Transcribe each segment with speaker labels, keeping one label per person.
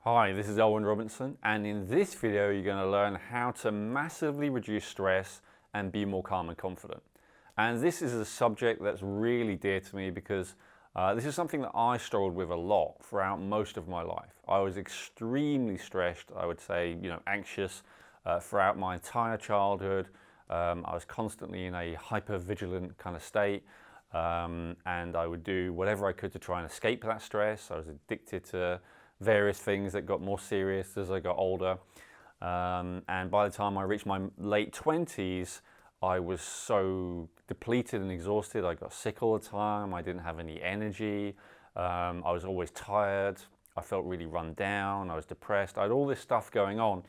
Speaker 1: Hi, this is Owen Robinson, and in this video you're going to learn how to massively reduce stress and be more calm and confident. And this is a subject that's really dear to me because this is something that I struggled with a lot throughout most of my life. I was extremely stressed, I would say, anxious throughout my entire childhood. I was constantly in a hyper-vigilant kind of state, and I would do whatever I could to try and escape that stress. I was addicted to various things that got more serious as I got older. And by the time I reached my late 20s, I was so depleted and exhausted. I got sick all the time. I didn't have any energy. I was always tired. I felt really run down. I was depressed. I had all this stuff going on.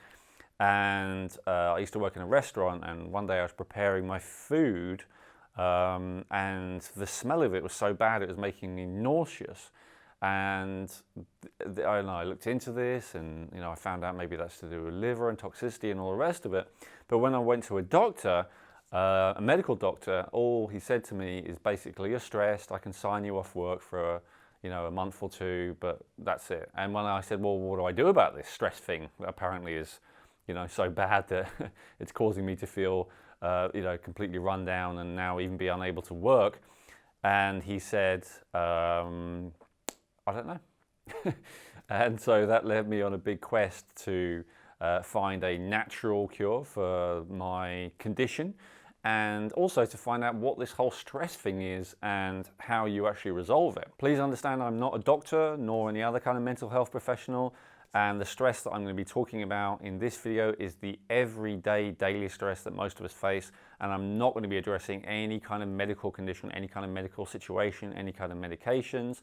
Speaker 1: And I used to work in a restaurant, and one day I was preparing my food, and the smell of it was so bad it was making me nauseous. And I looked into this, and I found out maybe that's to do with liver and toxicity and all the rest of it. But when I went to a doctor, a medical doctor, all he said to me is basically, "You're stressed. I can sign you off work for a month or two, but that's it." And when I said, "Well, what do I do about this stress thing that apparently is so bad that it's causing me to feel completely run down and now even be unable to work?" And he said, "I don't know." And so that led me on a big quest to find a natural cure for my condition, and also to find out what this whole stress thing is and how you actually resolve it. Please understand, I'm not a doctor nor any other kind of mental health professional, and the stress that I'm going to be talking about in this video is the everyday, daily stress that most of us face, and I'm not going to be addressing any kind of medical condition, any kind of medical situation, any kind of medications.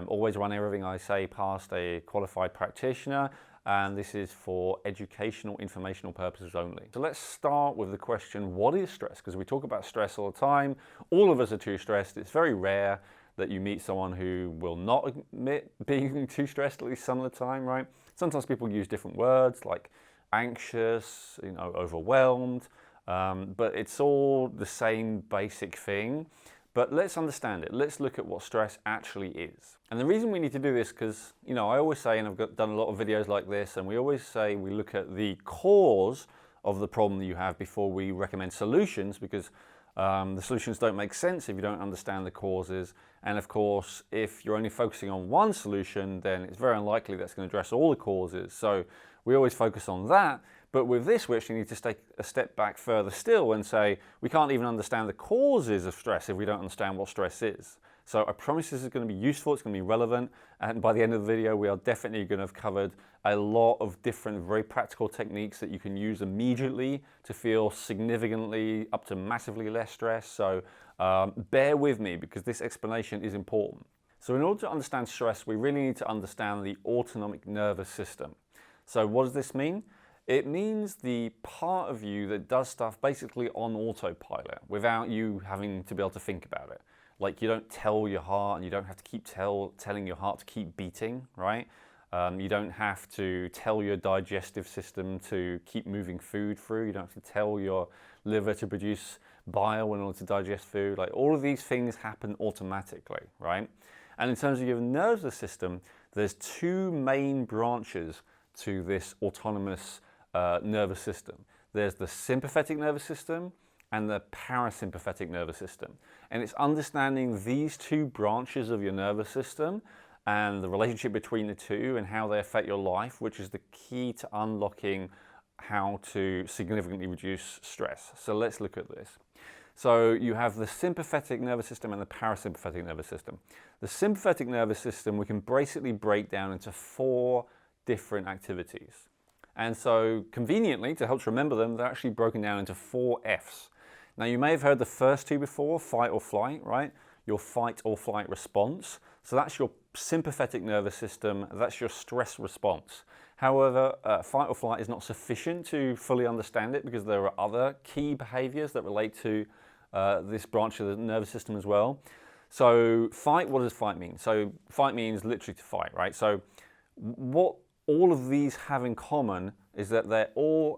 Speaker 1: Always run everything I say past a qualified practitioner, and this is for educational, informational purposes only. So let's start with the question, what is stress? Because we talk about stress all the time. All of us are too stressed. It's very rare that you meet someone who will not admit being too stressed, at least some of the time, right? Sometimes people use different words like anxious, overwhelmed, but it's all the same basic thing. But let's understand it. Let's look at what stress actually is. And the reason we need to do this, because, I always say, and I've done a lot of videos like this, and we always say we look at the cause of the problem that you have before we recommend solutions, because the solutions don't make sense if you don't understand the causes. And of course, if you're only focusing on one solution, then it's very unlikely that's going to address all the causes. So we always focus on that. But with this, we actually need to take a step back further still and say, we can't even understand the causes of stress if we don't understand what stress is. So I promise this is going to be useful, it's going to be relevant, and by the end of the video, we are definitely going to have covered a lot of different, very practical techniques that you can use immediately to feel significantly up to massively less stress. So bear with me, because this explanation is important. So in order to understand stress, we really need to understand the autonomic nervous system. So what does this mean? It means the part of you that does stuff basically on autopilot without you having to be able to think about it. Like, you don't tell your heart, and you don't have to keep telling your heart to keep beating, right? You don't have to tell your digestive system to keep moving food through. You don't have to tell your liver to produce bile in order to digest food. Like, all of these things happen automatically, right? And in terms of your nervous system, there's two main branches to this autonomous nervous system. There's the sympathetic nervous system and the parasympathetic nervous system. And it's understanding these two branches of your nervous system and the relationship between the two and how they affect your life, which is the key to unlocking how to significantly reduce stress. So let's look at this. So you have the sympathetic nervous system and the parasympathetic nervous system. The sympathetic nervous system we can basically break down into 4 different activities. And so conveniently, to help to remember them, they're actually broken down into 4 Fs. Now, you may have heard the first 2 before, fight or flight, right? Your fight or flight response. So that's your sympathetic nervous system, that's your stress response. However, fight or flight is not sufficient to fully understand it, because there are other key behaviors that relate to this branch of the nervous system as well. So fight, what does fight mean? So fight means literally to fight, right? So what all of these have in common is that they're all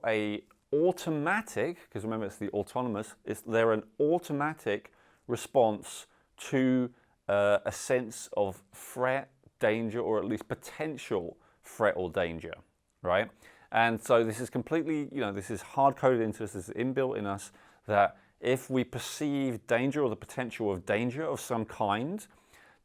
Speaker 1: automatic, because remember it's the autonomous, they're an automatic response to a sense of threat, danger, or at least potential threat or danger, right? And so this is completely, this is hard-coded into us, this is inbuilt in us, that if we perceive danger or the potential of danger of some kind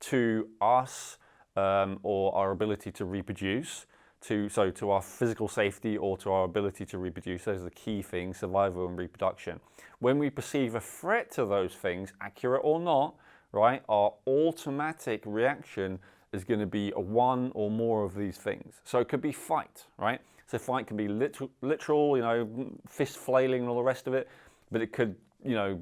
Speaker 1: to us or our ability to reproduce, to our physical safety or to our ability to reproduce, those are the key things, survival and reproduction. When we perceive a threat to those things, accurate or not, right, our automatic reaction is going to be one or more of these things. So it could be fight, right? So fight can be literal, fist flailing and all the rest of it, but it could,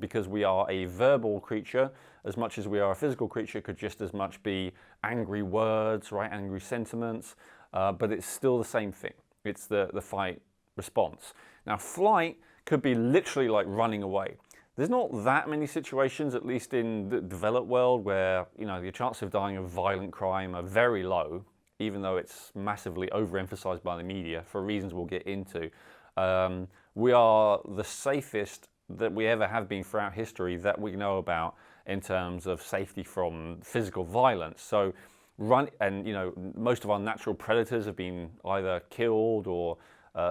Speaker 1: because we are a verbal creature, as much as we are a physical creature, could just as much be angry words, right, angry sentiments, but it's still the same thing. It's the fight response. Now, flight could be literally like running away. There's not that many situations, at least in the developed world, where your chances of dying of violent crime are very low, even though it's massively overemphasized by the media for reasons we'll get into. We are the safest that we ever have been throughout history that we know about in terms of safety from physical violence. So most of our natural predators have been either killed or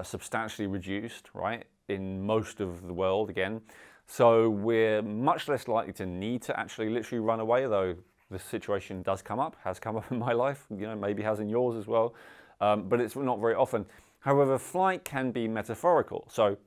Speaker 1: substantially reduced, right, in most of the world again. So we're much less likely to need to actually literally run away, though the situation does come up, has come up in my life, maybe has in yours as well, but it's not very often. However, flight can be metaphorical, so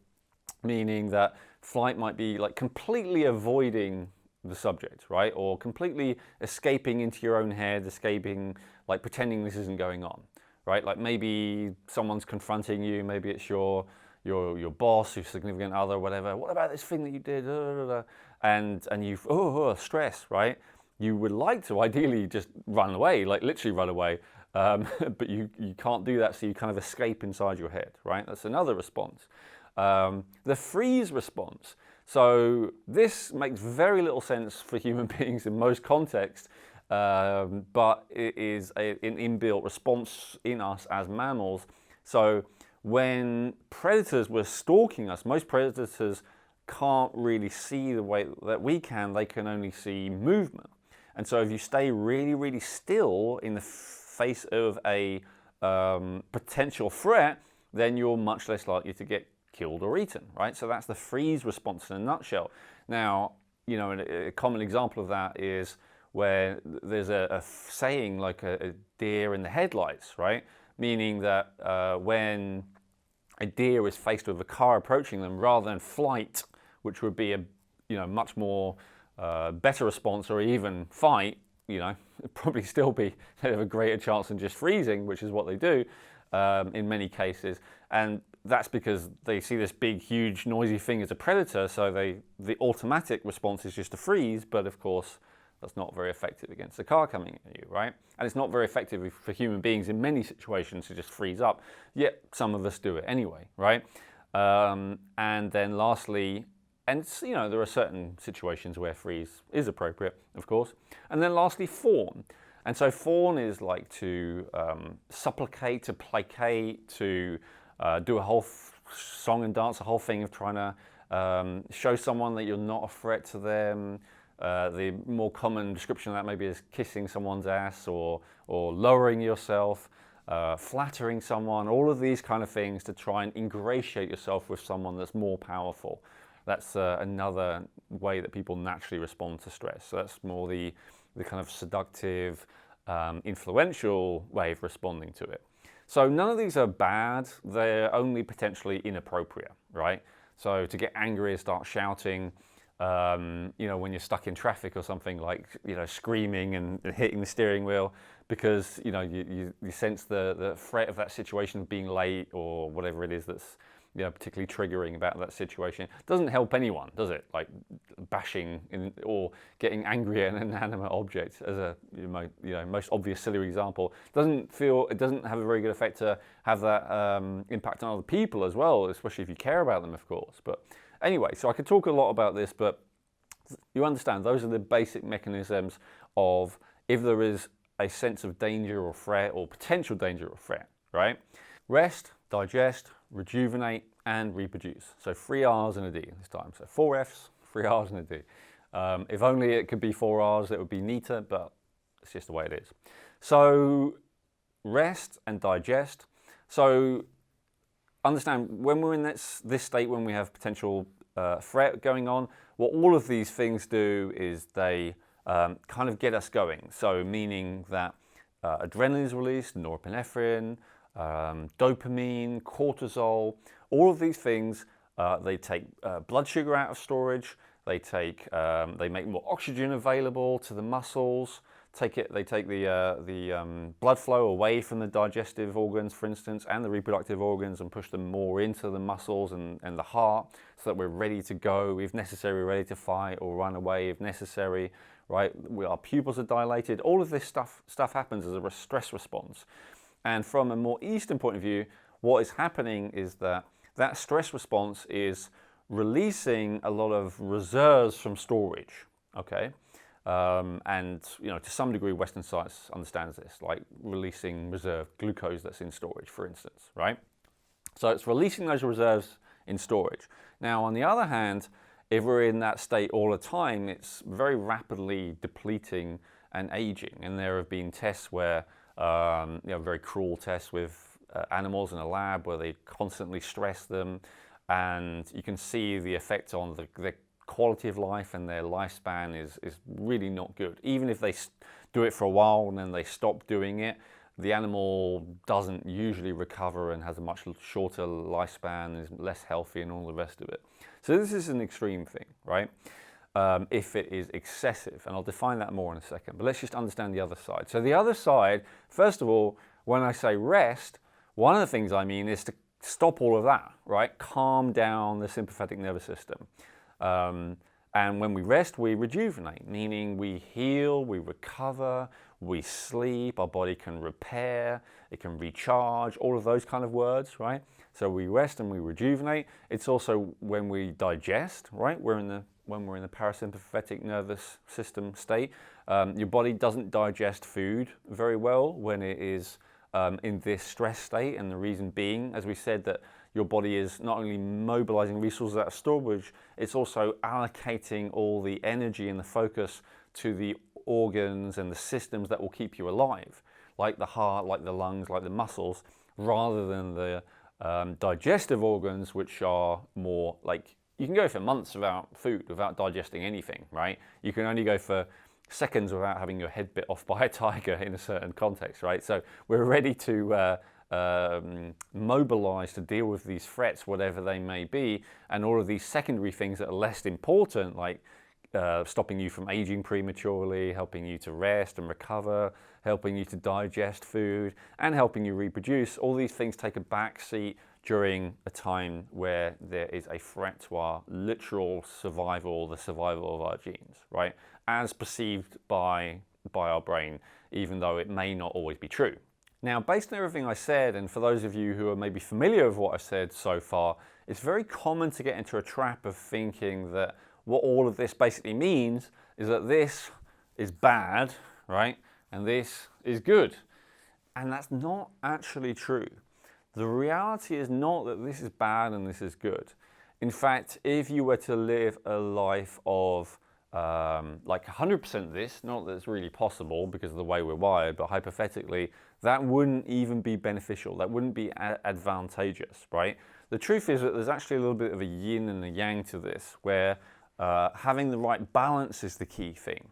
Speaker 1: meaning that flight might be like completely avoiding the subject, right, or completely escaping into your own head, escaping, like pretending this isn't going on, right? Like maybe someone's confronting you, maybe it's your boss, your significant other, whatever. What about this thing that you did? And you stress, right? You would like to ideally just run away, like literally run away, but you can't do that, so you kind of escape inside your head, right? That's another response. The freeze response. So this makes very little sense for human beings in most contexts, but it is an inbuilt response in us as mammals. So when predators were stalking us, most predators can't really see the way that we can. They can only see movement. And so if you stay really, really still in the face of a potential threat, then you're much less likely to get killed or eaten, right? So that's the freeze response in a nutshell. Now, a common example of that is where there's a saying like a deer in the headlights, right? Meaning that when a deer is faced with a car approaching them, rather than flight, which would be a much more better response, or even fight, it'd probably still be, they'd have a greater chance than just freezing, which is what they do in many cases. And that's because they see this big, huge, noisy thing as a predator, so the automatic response is just to freeze, but of course, that's not very effective against a car coming at you, right? And it's not very effective for human beings in many situations to just freeze up, yet some of us do it anyway, right? And then lastly, and there are certain situations where freeze is appropriate, of course. And then lastly, fawn. And so fawn is like to supplicate, to placate, to do a whole song and dance, a whole thing of trying to show someone that you're not a threat to them. The more common description of that maybe is kissing someone's ass or lowering yourself, flattering someone, all of these kind of things to try and ingratiate yourself with someone that's more powerful. That's another way that people naturally respond to stress. So that's more the kind of seductive, influential way of responding to it. So none of these are bad, they're only potentially inappropriate, right? So to get angry and start shouting, when you're stuck in traffic or something, like, screaming and hitting the steering wheel because, you sense the threat of that situation of being late or whatever it is that's, particularly triggering about that situation. It doesn't help anyone, does it? Like bashing or getting angry at an inanimate object, as a most obvious silly example, it doesn't have a very good effect to have that impact on other people as well, especially if you care about them, of course. But anyway, so I could talk a lot about this, but you understand those are the basic mechanisms of if there is a sense of danger or threat or potential danger or threat, right? Rest, digest, rejuvenate, and reproduce. So 3 R's and a D this time. So 4 F's, 3 R's and a D. If only it could be 4 R's, it would be neater, but it's just the way it is. So rest and digest. So understand, when we're in this state, when we have potential threat going on, what all of these things do is they kind of get us going. So meaning that adrenaline is released, norepinephrine, dopamine, cortisol, all of these things, they take blood sugar out of storage, they make more oxygen available to the muscles, they take the blood flow away from the digestive organs, for instance, and the reproductive organs, and push them more into the muscles and the heart, so that we're ready to go, if necessary, ready to fight or run away if necessary, right? Our pupils are dilated. All of this stuff happens as a stress response. And from a more Eastern point of view, what is happening is that stress response is releasing a lot of reserves from storage, okay? And to some degree, Western science understands this, like releasing reserve glucose that's in storage, for instance, right? So it's releasing those reserves in storage. Now, on the other hand, if we're in that state all the time, it's very rapidly depleting and aging. And there have been tests where, very cruel tests with animals in a lab where they constantly stress them, and you can see the effect on the quality of life, and their lifespan is really not good. Even if they do it for a while and then they stop doing it, the animal doesn't usually recover and has a much shorter lifespan, is less healthy and all the rest of it. So this is an extreme thing, right? If it is excessive, and I'll define that more in a second, but let's just understand the other side. So the other side, first of all, when I say rest, one of the things I mean is to stop all of that, right? Calm down the sympathetic nervous system. And when we rest, we rejuvenate, meaning we heal, we recover, we sleep, our body can repair, it can recharge, all of those kind of words, right? So we rest and we rejuvenate. It's also when we digest, right? When we're in the parasympathetic nervous system state. Your body doesn't digest food very well when it is in this stress state, and the reason being, as we said, that your body is not only mobilizing resources out of storage, it's also allocating all the energy and the focus to the organs and the systems that will keep you alive, like the heart, like the lungs, like the muscles, rather than the digestive organs, which are more like, you can go for months without food, without digesting anything, right? You can only go for seconds without having your head bit off by a tiger in a certain context, right? So we're ready to mobilize to deal with these threats, whatever they may be, and all of these secondary things that are less important, like stopping you from aging prematurely, helping you to rest and recover, helping you to digest food, and helping you reproduce. All these things take a back seat during a time where there is a threat to our literal survival, the survival of our genes, right? As perceived by our brain, even though it may not always be true. Now, based on everything I said, and for those of you who are maybe familiar with what I've said so far, it's very common to get into a trap of thinking that what all of this basically means is that this is bad, right? And this is good. And that's not actually true. The reality is not that this is bad and this is good. In fact, if you were to live a life of like 100% this, not that it's really possible because of the way we're wired, but hypothetically, that wouldn't even be beneficial. That wouldn't be advantageous, right? The truth is that there's actually a little bit of a yin and a yang to this, where having the right balance is the key thing.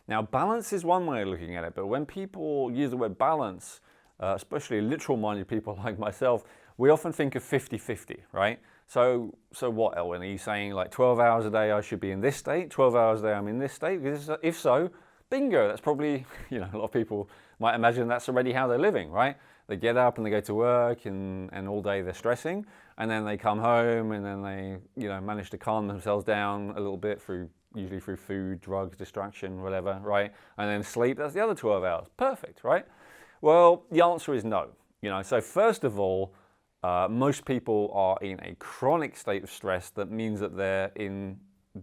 Speaker 1: Now, balance is one way of looking at it, but when people use the word balance, especially literal-minded people like myself, we often think of 50-50, right? So what, Elwin? Are you saying like 12 hours a day I should be in this state, 12 hours a day I'm in this state? Because if so, bingo, that's probably, a lot of people might imagine that's already how they're living, right? They get up and they go to work and all day they're stressing, and then they come home and then they, manage to calm themselves down a little bit usually through food, drugs, distraction, whatever, right? And then sleep, that's the other 12 hours. Perfect, right? Well, the answer is no. So first of all, most people are in a chronic state of stress that means that they're in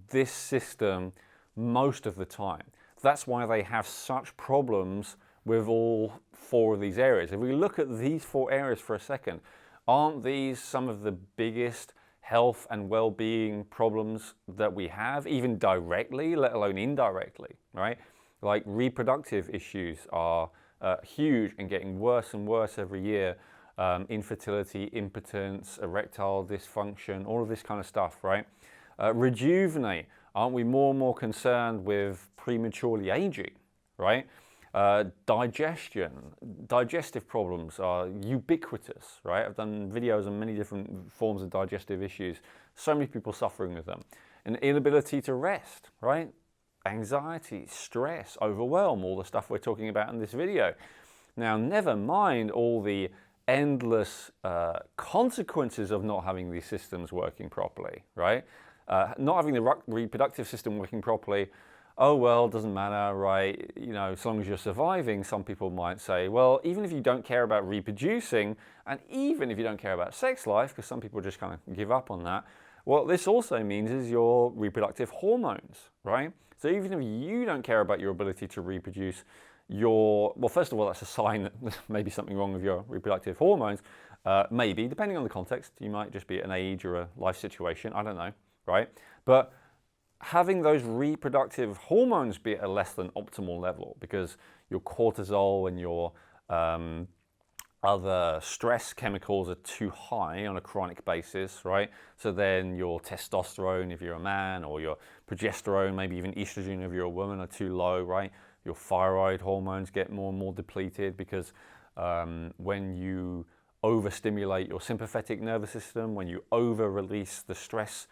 Speaker 1: this system most of the time. That's why they have such problems with all four of these areas. If we look at these four areas for a second, aren't these some of the biggest health and well-being problems that we have, even directly, let alone indirectly, right? Like reproductive issues are huge and getting worse and worse every year. Infertility, impotence, erectile dysfunction, all of this kind of stuff, right? Rejuvenate. Aren't we more and more concerned with prematurely aging, right? Digestion, digestive problems are ubiquitous, right? I've done videos on many different forms of digestive issues. So many people suffering with them. An inability to rest, right? Anxiety, stress, overwhelm, all the stuff we're talking about in this video. Now, never mind all the endless consequences of not having these systems working properly, right? Not having the reproductive system working properly, oh well, doesn't matter, right? You know, as long as you're surviving, some people might say, well, even if you don't care about reproducing, and even if you don't care about sex life, because some people just kind of give up on that, what this also means is your reproductive hormones, right? So even if you don't care about your ability to reproduce, well, first of all, that's a sign that there's maybe something wrong with your reproductive hormones. Maybe, depending on the context, you might just be at an age or a life situation, I don't know, right? But having those reproductive hormones be at a less than optimal level because your cortisol and your other stress chemicals are too high on a chronic basis, right? So then your testosterone if you're a man, or your progesterone, maybe even estrogen if you're a woman, are too low, right? Your thyroid hormones get more and more depleted because when you overstimulate your sympathetic nervous system, when you over-release the stress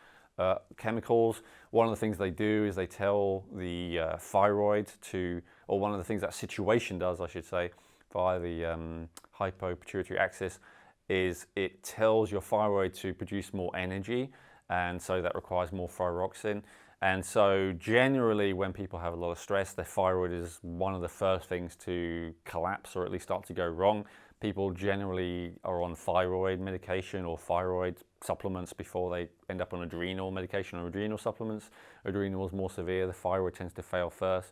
Speaker 1: chemicals, one of the things they do is they tell the thyroid to, or one of the things that situation does, I should say, via the hypopituitary axis, is it tells your thyroid to produce more energy, and so that requires more thyroxine. And so generally when people have a lot of stress, their thyroid is one of the first things to collapse or at least start to go wrong. People generally are on thyroid medication or thyroid supplements before they end up on adrenal medication or adrenal supplements. Adrenal is more severe, the thyroid tends to fail first.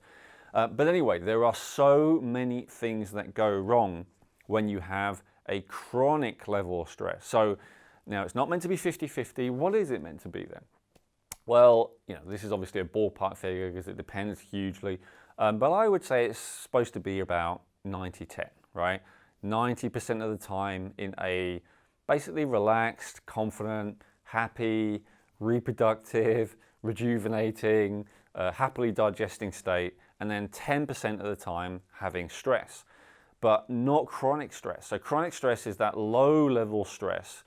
Speaker 1: But anyway, there are so many things that go wrong when you have a chronic level of stress. So now it's not meant to be 50-50. What is it meant to be then? Well, you know, this is obviously a ballpark figure because it depends hugely. But I would say it's supposed to be about 90-10, right? 90% of the time in a basically relaxed, confident, happy, reproductive, rejuvenating, happily digesting state, and then 10% of the time having stress, but not chronic stress. So chronic stress is that low-level stress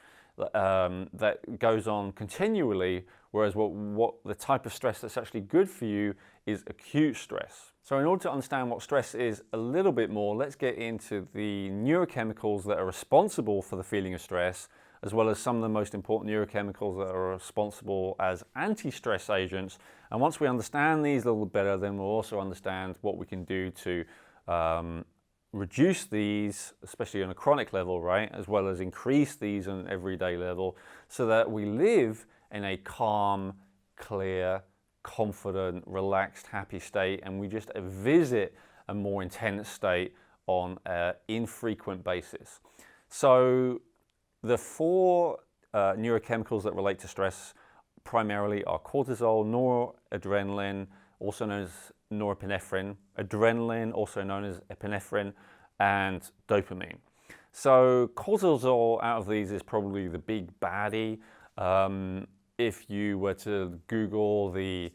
Speaker 1: that goes on continually, whereas what the type of stress that's actually good for you is acute stress. So in order to understand what stress is a little bit more, let's get into the neurochemicals that are responsible for the feeling of stress, as well as some of the most important neurochemicals that are responsible as anti-stress agents. And once we understand these a little better, then we'll also understand what we can do to reduce these, especially on a chronic level, right? As well as increase these on an everyday level, so that we live in a calm, clear, confident, relaxed, happy state, and we just visit a more intense state on an infrequent basis. So the four neurochemicals that relate to stress primarily are cortisol, noradrenaline, also known as norepinephrine, adrenaline, also known as epinephrine, and dopamine. So cortisol out of these is probably the big baddie. If you were to Google the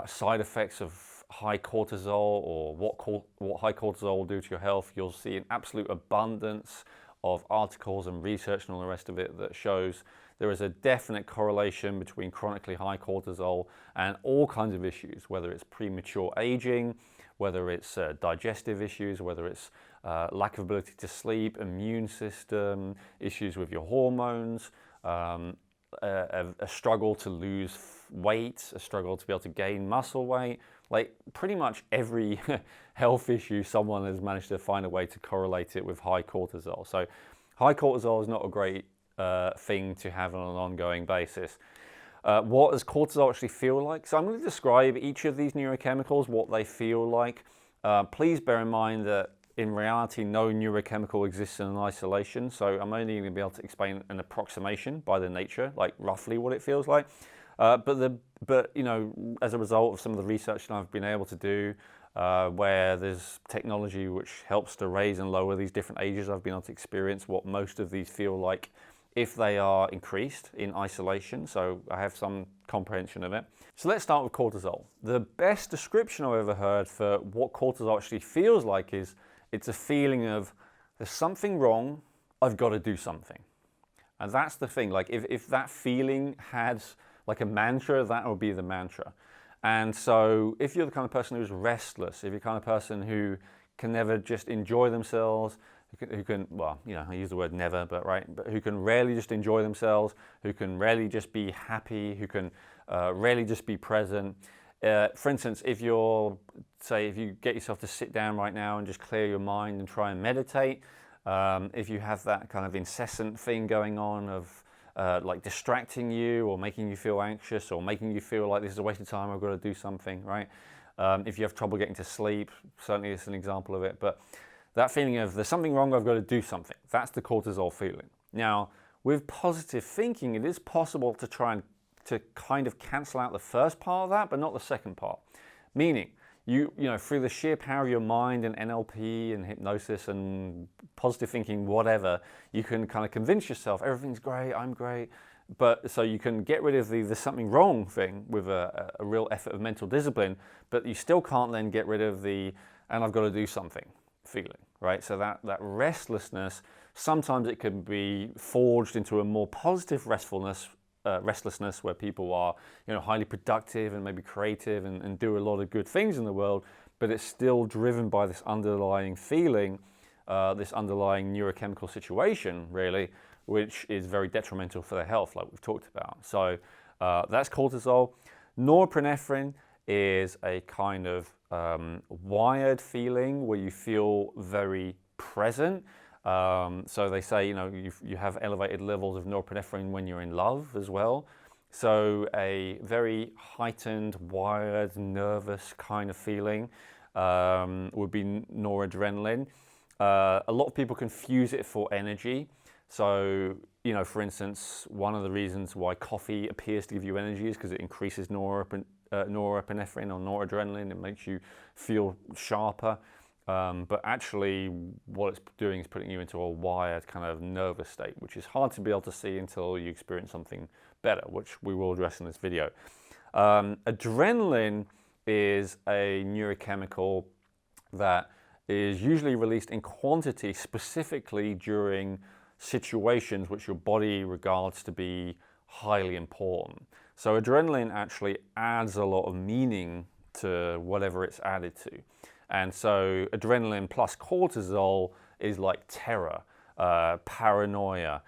Speaker 1: side effects of high cortisol, or what high cortisol will do to your health, you'll see an absolute abundance of articles and research and all the rest of it that shows there is a definite correlation between chronically high cortisol and all kinds of issues, whether it's premature aging, whether it's digestive issues, whether it's lack of ability to sleep, immune system, issues with your hormones, a struggle to lose weight, a struggle to be able to gain muscle weight. Like pretty much every health issue, someone has managed to find a way to correlate it with high cortisol. So high cortisol is not a great thing to have on an ongoing basis. What does cortisol actually feel like? So I'm going to describe each of these neurochemicals, what they feel like. Please bear in mind that in reality, no neurochemical exists in isolation. So I'm only going to be able to explain an approximation by the nature, like roughly what it feels like. But you know, as a result of some of the research that I've been able to do, where there's technology which helps to raise and lower these different ages. I've been able to experience what most of these feel like if they are increased in isolation, so I have some comprehension of it. So let's start with cortisol. The best description I've ever heard for what cortisol actually feels like is it's a feeling of there's something wrong, I've got to do something. And that's the thing, like if that feeling had like a mantra, that would be the mantra. And so if you're the kind of person who's restless, if you're the kind of person who can never just enjoy themselves, who can, well, you know, I use the word never, but who can rarely just enjoy themselves, who can rarely just be happy, who can rarely just be present. For instance, if you get yourself to sit down right now and just clear your mind and try and meditate, if you have that kind of incessant thing going on of like distracting you or making you feel anxious or making you feel like this is a waste of time, I've got to do something, right? If you have trouble getting to sleep, certainly it's an example of it, but that feeling of there's something wrong, I've got to do something. That's the cortisol feeling. Now, with positive thinking, it is possible to try and to kind of cancel out the first part of that, but not the second part. Meaning, you know, through the sheer power of your mind and NLP and hypnosis and positive thinking, whatever, you can kind of convince yourself everything's great, I'm great. But so you can get rid of the there's something wrong thing with a real effort of mental discipline, but you still can't then get rid of the and I've got to do something feeling, right? So that restlessness, sometimes it can be forged into a more positive restlessness where people are, you know, highly productive and maybe creative and do a lot of good things in the world, but it's still driven by this underlying feeling, this underlying neurochemical situation, really, which is very detrimental for their health, like we've talked about. So that's cortisol. Norepinephrine is a kind of wired feeling where you feel very present. So they say, you know, you have elevated levels of norepinephrine when you're in love as well. So a very heightened, wired, nervous kind of feeling would be noradrenaline. A lot of people confuse it for energy. So, you know, for instance, one of the reasons why coffee appears to give you energy is because it increases norepinephrine or noradrenaline. It makes you feel sharper. But actually, what it's doing is putting you into a wired kind of nervous state, which is hard to be able to see until you experience something better, which we will address in this video. Adrenaline is a neurochemical that is usually released in quantity specifically during situations which your body regards to be highly important. So adrenaline actually adds a lot of meaning to whatever it's added to. And so adrenaline plus cortisol is like terror, paranoia,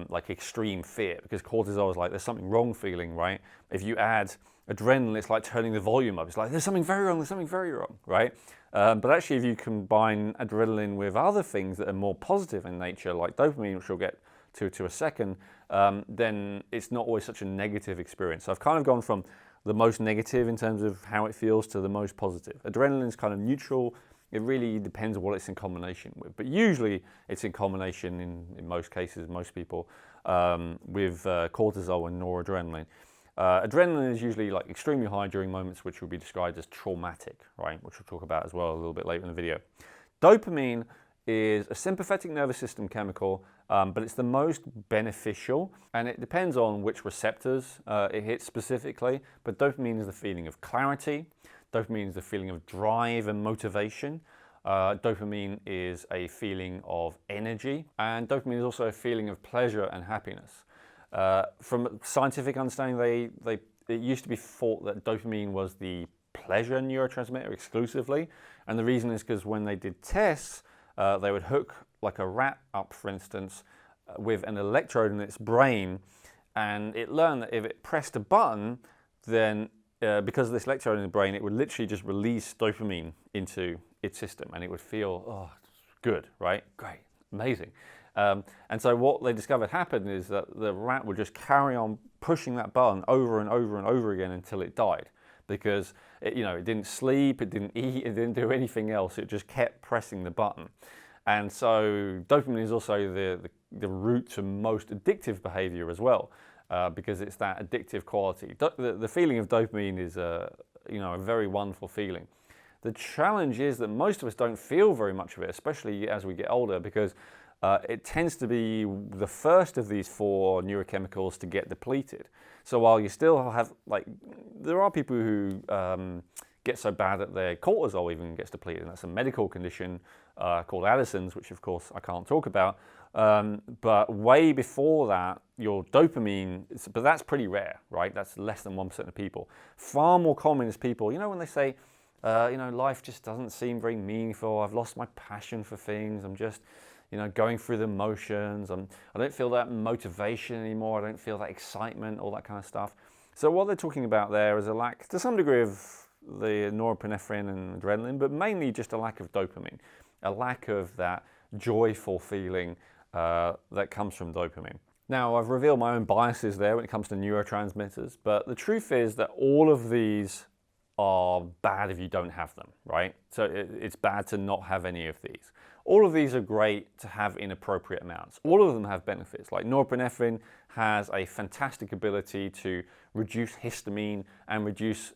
Speaker 1: like extreme fear, because cortisol is like there's something wrong feeling, right? If you add adrenaline, it's like turning the volume up. It's like there's something very wrong, there's something very wrong, right? But actually, if you combine adrenaline with other things that are more positive in nature, like dopamine, which we'll get to a second, then it's not always such a negative experience. So I've kind of gone from the most negative in terms of how it feels to the most positive. Adrenaline is kind of neutral. It really depends on what it's in combination with. But usually it's in combination in most cases, most people, with cortisol and noradrenaline. Adrenaline is usually like extremely high during moments which will be described as traumatic, right? Which we'll talk about as well a little bit later in the video. Dopamine is a sympathetic nervous system chemical, but it's the most beneficial, and it depends on which receptors it hits specifically. But dopamine is the feeling of clarity. Dopamine is the feeling of drive and motivation. Dopamine is a feeling of energy, and dopamine is also a feeling of pleasure and happiness. From scientific understanding, it used to be thought that dopamine was the pleasure neurotransmitter exclusively, and the reason is because when they did tests, they would hook like a rat up, for instance, with an electrode in its brain, and it learned that if it pressed a button, then because of this electrode in the brain, it would literally just release dopamine into its system, and it would feel, oh, good, right? Great, amazing. And so what they discovered happened is that the rat would just carry on pushing that button over and over and over again until it died, because it didn't sleep, it didn't eat, it didn't do anything else. It just kept pressing the button. And so dopamine is also the root to most addictive behavior as well, because it's that addictive quality. The feeling of dopamine is a very wonderful feeling. The challenge is that most of us don't feel very much of it, especially as we get older, because it tends to be the first of these 4 neurochemicals to get depleted. So while you still have, there are people who get so bad that their cortisol even gets depleted, and that's a medical condition called Addison's, which of course I can't talk about. But way before that, your dopamine, but that's pretty rare, right? That's less than 1% of people. Far more common is people, when they say, life just doesn't seem very meaningful. I've lost my passion for things. I'm just, going through the motions. I don't feel that motivation anymore. I don't feel that excitement, all that kind of stuff. So what they're talking about there is a lack, to some degree, of the norepinephrine and adrenaline, but mainly just a lack of dopamine, a lack of that joyful feeling that comes from dopamine. Now, I've revealed my own biases there when it comes to neurotransmitters, but the truth is that all of these are bad if you don't have them, right? So it's bad to not have any of these. All of these are great to have in appropriate amounts. All of them have benefits. Like norepinephrine has a fantastic ability to reduce histamine and reduce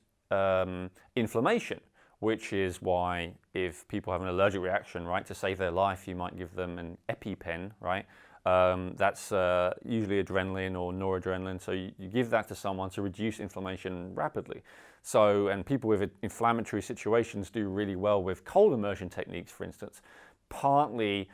Speaker 1: inflammation, which is why if people have an allergic reaction, right, to save their life, you might give them an EpiPen, right? That's usually adrenaline or noradrenaline. So you give that to someone to reduce inflammation rapidly. So, and people with inflammatory situations do really well with cold immersion techniques, for instance, partly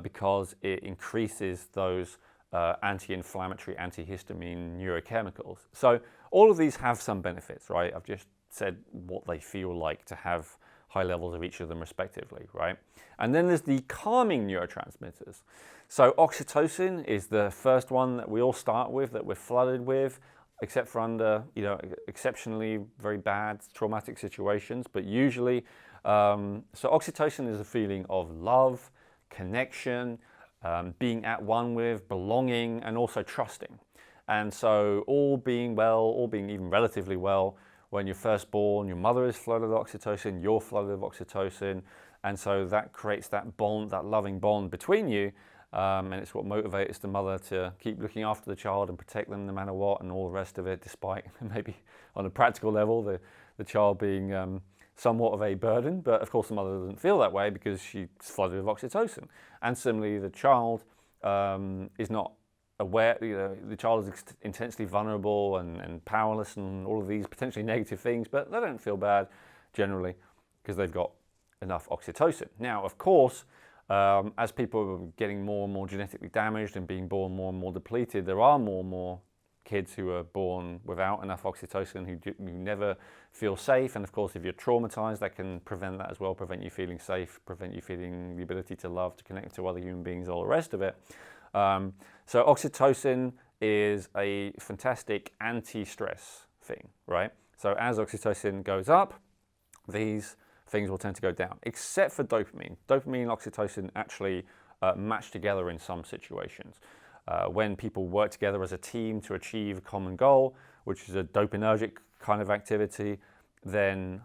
Speaker 1: because it increases those anti-inflammatory, antihistamine neurochemicals. So all of these have some benefits, right? I've just said what they feel like to have high levels of each of them respectively, right? And then there's the calming neurotransmitters. So oxytocin is the first one that we all start with, that we're flooded with, except for under, exceptionally very bad traumatic situations, but usually, so oxytocin is a feeling of love, connection, being at one with, belonging, and also trusting. And so all being well, all being even relatively well, when you're first born, your mother is flooded with oxytocin, you're flooded with oxytocin, and so that creates that bond, that loving bond between you, and it's what motivates the mother to keep looking after the child and protect them no matter what, and all the rest of it, despite maybe on a practical level, the child being somewhat of a burden, but of course the mother doesn't feel that way because she's flooded with oxytocin. And similarly, the child is not aware, the child is intensely vulnerable and powerless and all of these potentially negative things, but they don't feel bad generally because they've got enough oxytocin. Now, of course, as people are getting more and more genetically damaged and being born more and more depleted, there are more and more kids who are born without enough oxytocin who never feel safe. And of course, if you're traumatized, that can prevent that as well, prevent you feeling safe, prevent you feeling the ability to love, to connect to other human beings, all the rest of it. So oxytocin is a fantastic anti-stress thing, right? So as oxytocin goes up, these things will tend to go down, except for dopamine. Dopamine and oxytocin actually match together in some situations. When people work together as a team to achieve a common goal, which is a dopaminergic kind of activity, then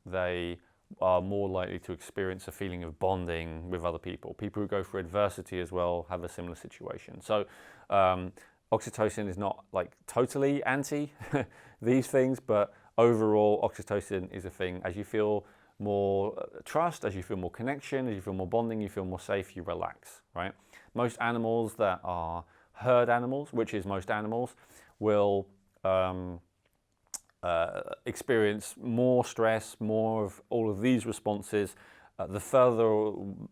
Speaker 1: they are more likely to experience a feeling of bonding with other people. People who go through adversity as well have a similar situation. So oxytocin is not like totally anti these things, but overall oxytocin is a thing. As you feel more trust, as you feel more connection, as you feel more bonding, you feel more safe, you relax, right? Most animals that are herd animals, which is most animals, will experience more stress, more of all of these responses, the further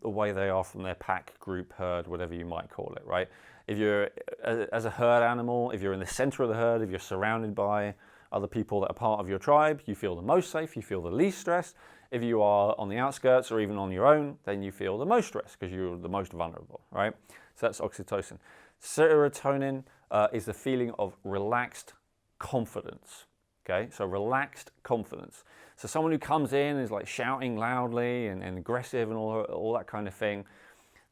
Speaker 1: away they are from their pack, group, herd, whatever you might call it, right? If you're, as a herd animal, if you're in the center of the herd, if you're surrounded by other people that are part of your tribe, you feel the most safe, you feel the least stressed. If you are on the outskirts or even on your own, then you feel the most stress because you're the most vulnerable, right? So that's oxytocin. Serotonin is the feeling of relaxed confidence. Okay, so relaxed confidence. So someone who comes in is like shouting loudly and aggressive and all that kind of thing,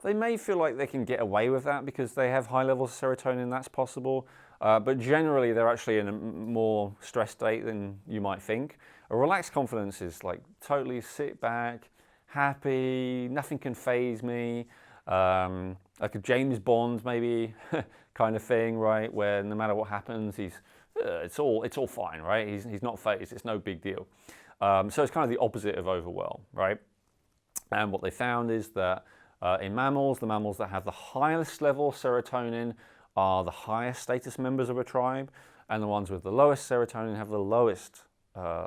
Speaker 1: they may feel like they can get away with that because they have high levels of serotonin, that's possible. But generally they're actually in a more stressed state than you might think. A relaxed confidence is like totally sit back, happy, nothing can faze me. Like a James Bond maybe kind of thing, right? Where no matter what happens, it's all fine, right? He's not fazed, it's no big deal. So it's kind of the opposite of overwhelm, right? And what they found is that in mammals, the mammals that have the highest level of serotonin are the highest status members of a tribe, and the ones with the lowest serotonin have the lowest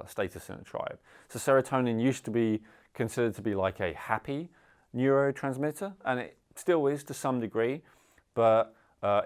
Speaker 1: status in a tribe. So serotonin used to be considered to be like a happy neurotransmitter, and it still is to some degree, but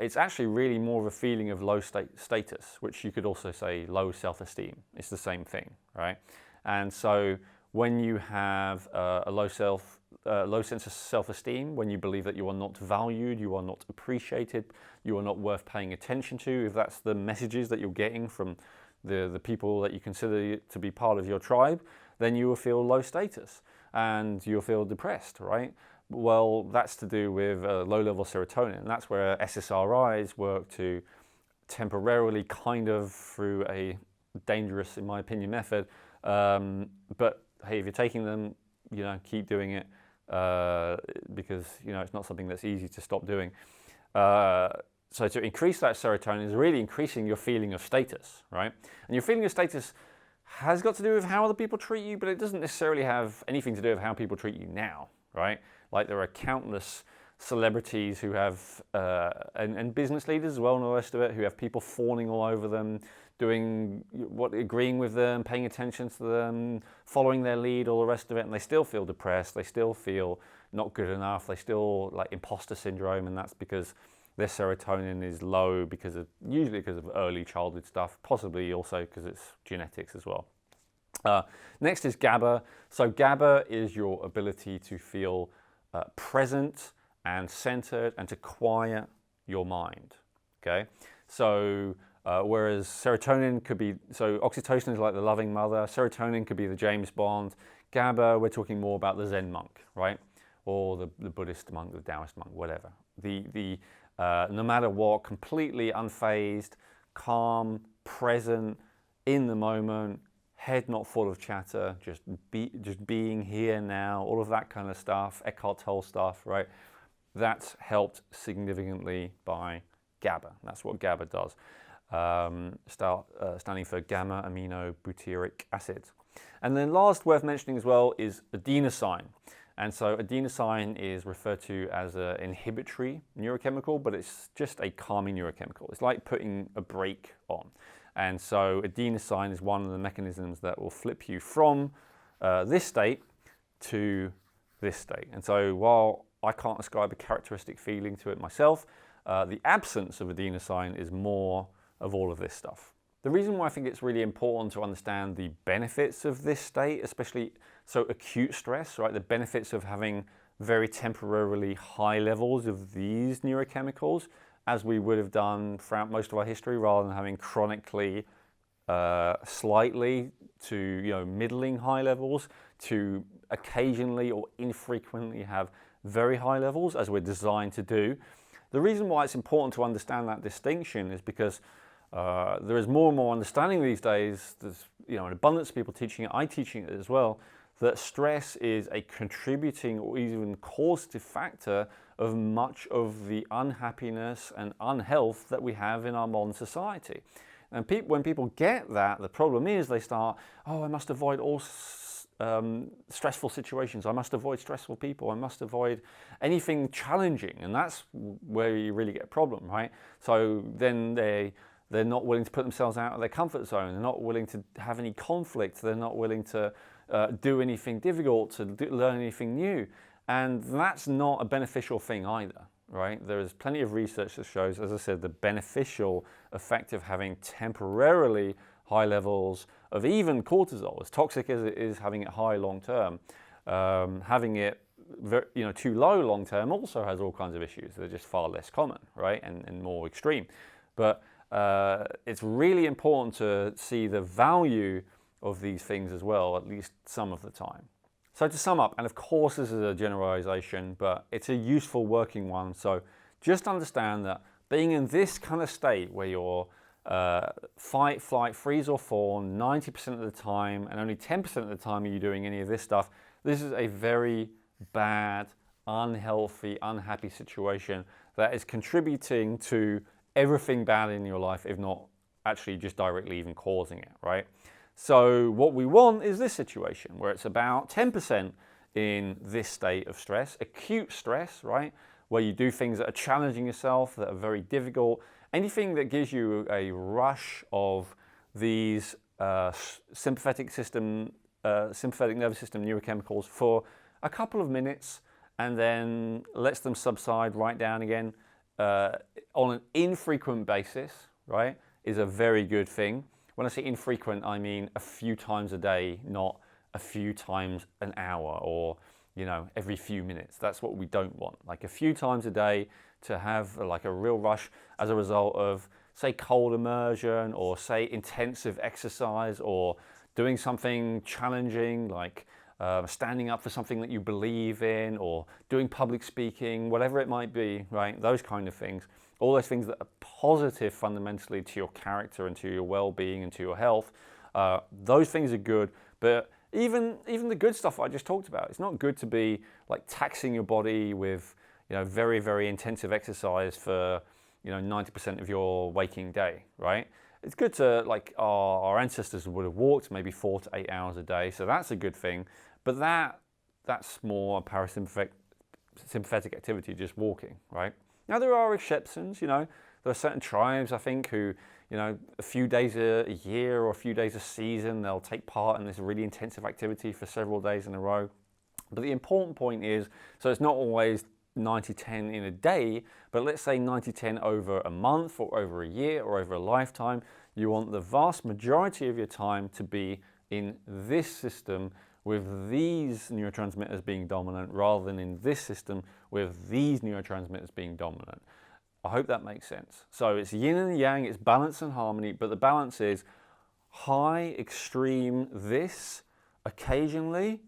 Speaker 1: it's actually really more of a feeling of low status, which you could also say low self-esteem. It's the same thing, right? And so when you have a low sense of self-esteem, when you believe that you are not valued, you are not appreciated, you are not worth paying attention to, if that's the messages that you're getting from the people that you consider to be part of your tribe, then you will feel low status and you'll feel depressed, right? Well, that's to do with low level serotonin, and that's where SSRIs work to temporarily, kind of through a dangerous, in my opinion, method. But hey, if you're taking them, keep doing it because it's not something that's easy to stop doing. So to increase that serotonin is really increasing your feeling of status, right? And your feeling of status has got to do with how other people treat you, but it doesn't necessarily have anything to do with how people treat you now, right? Like there are countless celebrities who have, and business leaders as well and all the rest of it, who have people fawning all over them, agreeing with them, paying attention to them, following their lead, all the rest of it, and they still feel depressed, they still feel not good enough, they still like imposter syndrome, and that's because their serotonin is low usually because of early childhood stuff, possibly also because it's genetics as well. Next is GABA. So GABA is your ability to feel present and centered and to quiet your mind, okay? So whereas serotonin could be, so oxytocin is like the loving mother, serotonin could be the James Bond, GABA, we're talking more about the Zen monk, right? Or the Buddhist monk, the Taoist monk, whatever. No matter what, completely unfazed, calm, present, in the moment, head not full of chatter, just being here now, all of that kind of stuff, Eckhart Tolle stuff, right? That's helped significantly by GABA. That's what GABA does, standing for gamma aminobutyric acid. And then last worth mentioning as well is adenosine. And so adenosine is referred to as an inhibitory neurochemical, but it's just a calming neurochemical. It's like putting a brake on. And so adenosine is one of the mechanisms that will flip you from this state to this state. And so while I can't ascribe a characteristic feeling to it myself, the absence of adenosine is more of all of this stuff. The reason why I think it's really important to understand the benefits of this state, especially so acute stress, right? The benefits of having very temporarily high levels of these neurochemicals, as we would have done throughout most of our history, rather than having chronically, slightly to middling high levels, to occasionally or infrequently have very high levels, as we're designed to do. The reason why it's important to understand that distinction is because there is more and more understanding these days. There's an abundance of people teaching it, I teaching it as well, that stress is a contributing or even causative factor of much of the unhappiness and unhealth that we have in our modern society. And when people get that, the problem is they start, I must avoid all stressful situations, I must avoid stressful people, I must avoid anything challenging, and that's where you really get a problem, right? So then they're not willing to put themselves out of their comfort zone, they're not willing to have any conflict, they're not willing to do anything difficult, to learn anything new. And that's not a beneficial thing either, right? There is plenty of research that shows, as I said, the beneficial effect of having temporarily high levels of even cortisol, as toxic as it is having it high long term. Having it too low long term also has all kinds of issues. They're just far less common, right? And more extreme. But it's really important to see the value of these things as well, at least some of the time. So to sum up, and of course this is a generalization, but it's a useful working one. So just understand that being in this kind of state where you're fight, flight, freeze or fawn 90% of the time, and only 10% of the time are you doing any of this stuff, this is a very bad, unhealthy, unhappy situation that is contributing to everything bad in your life, if not actually just directly even causing it, right? So what we want is this situation where it's about 10% in this state of stress, acute stress, right? Where you do things that are challenging yourself, that are very difficult, anything that gives you a rush of these sympathetic nervous system neurochemicals for a couple of minutes and then lets them subside right down again on an infrequent basis, right, is a very good thing. When I say infrequent, I mean a few times a day, not a few times an hour or, every few minutes. That's what we don't want. Like a few times a day to have like a real rush as a result of, say, cold immersion or, say, intensive exercise or doing something challenging like standing up for something that you believe in or doing public speaking, whatever it might be, right? Those kind of things. All those things that are positive fundamentally to your character and to your well-being and to your health, those things are good. But even the good stuff I just talked about, it's not good to be like taxing your body with very, very intensive exercise for 90% of your waking day, right? It's good to, like our ancestors would have walked maybe 4 to 8 hours a day, so that's a good thing. But that's more a parasympathetic activity, just walking, right? Now there are exceptions, there are certain tribes, I think, who, a few days a year or a few days a season, they'll take part in this really intensive activity for several days in a row. But the important point is, so it's not always 90-10 in a day, but let's say 90-10 over a month or over a year or over a lifetime. You want the vast majority of your time to be in this system with these neurotransmitters being dominant rather than in this system with these neurotransmitters being dominant. I hope that makes sense. So it's yin and yang, it's balance and harmony, but the balance is high, extreme this, occasionally,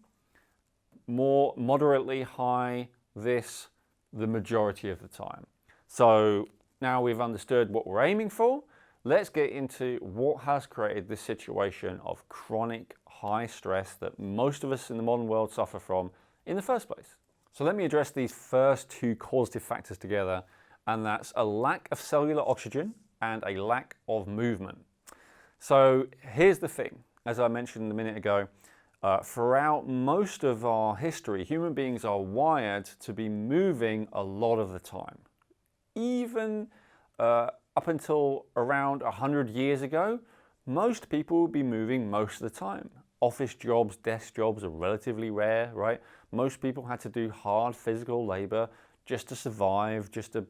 Speaker 1: more moderately high this, the majority of the time. So now we've understood what we're aiming for. Let's get into what has created this situation of chronic high stress that most of us in the modern world suffer from in the first place. So let me address these first two causative factors together, and that's a lack of cellular oxygen and a lack of movement. So here's the thing, as I mentioned a minute ago, throughout most of our history, human beings are wired to be moving a lot of the time. Even up until around 100 years ago, most people would be moving most of the time. Office jobs, desk jobs are relatively rare, right? Most people had to do hard physical labor just to survive, just to,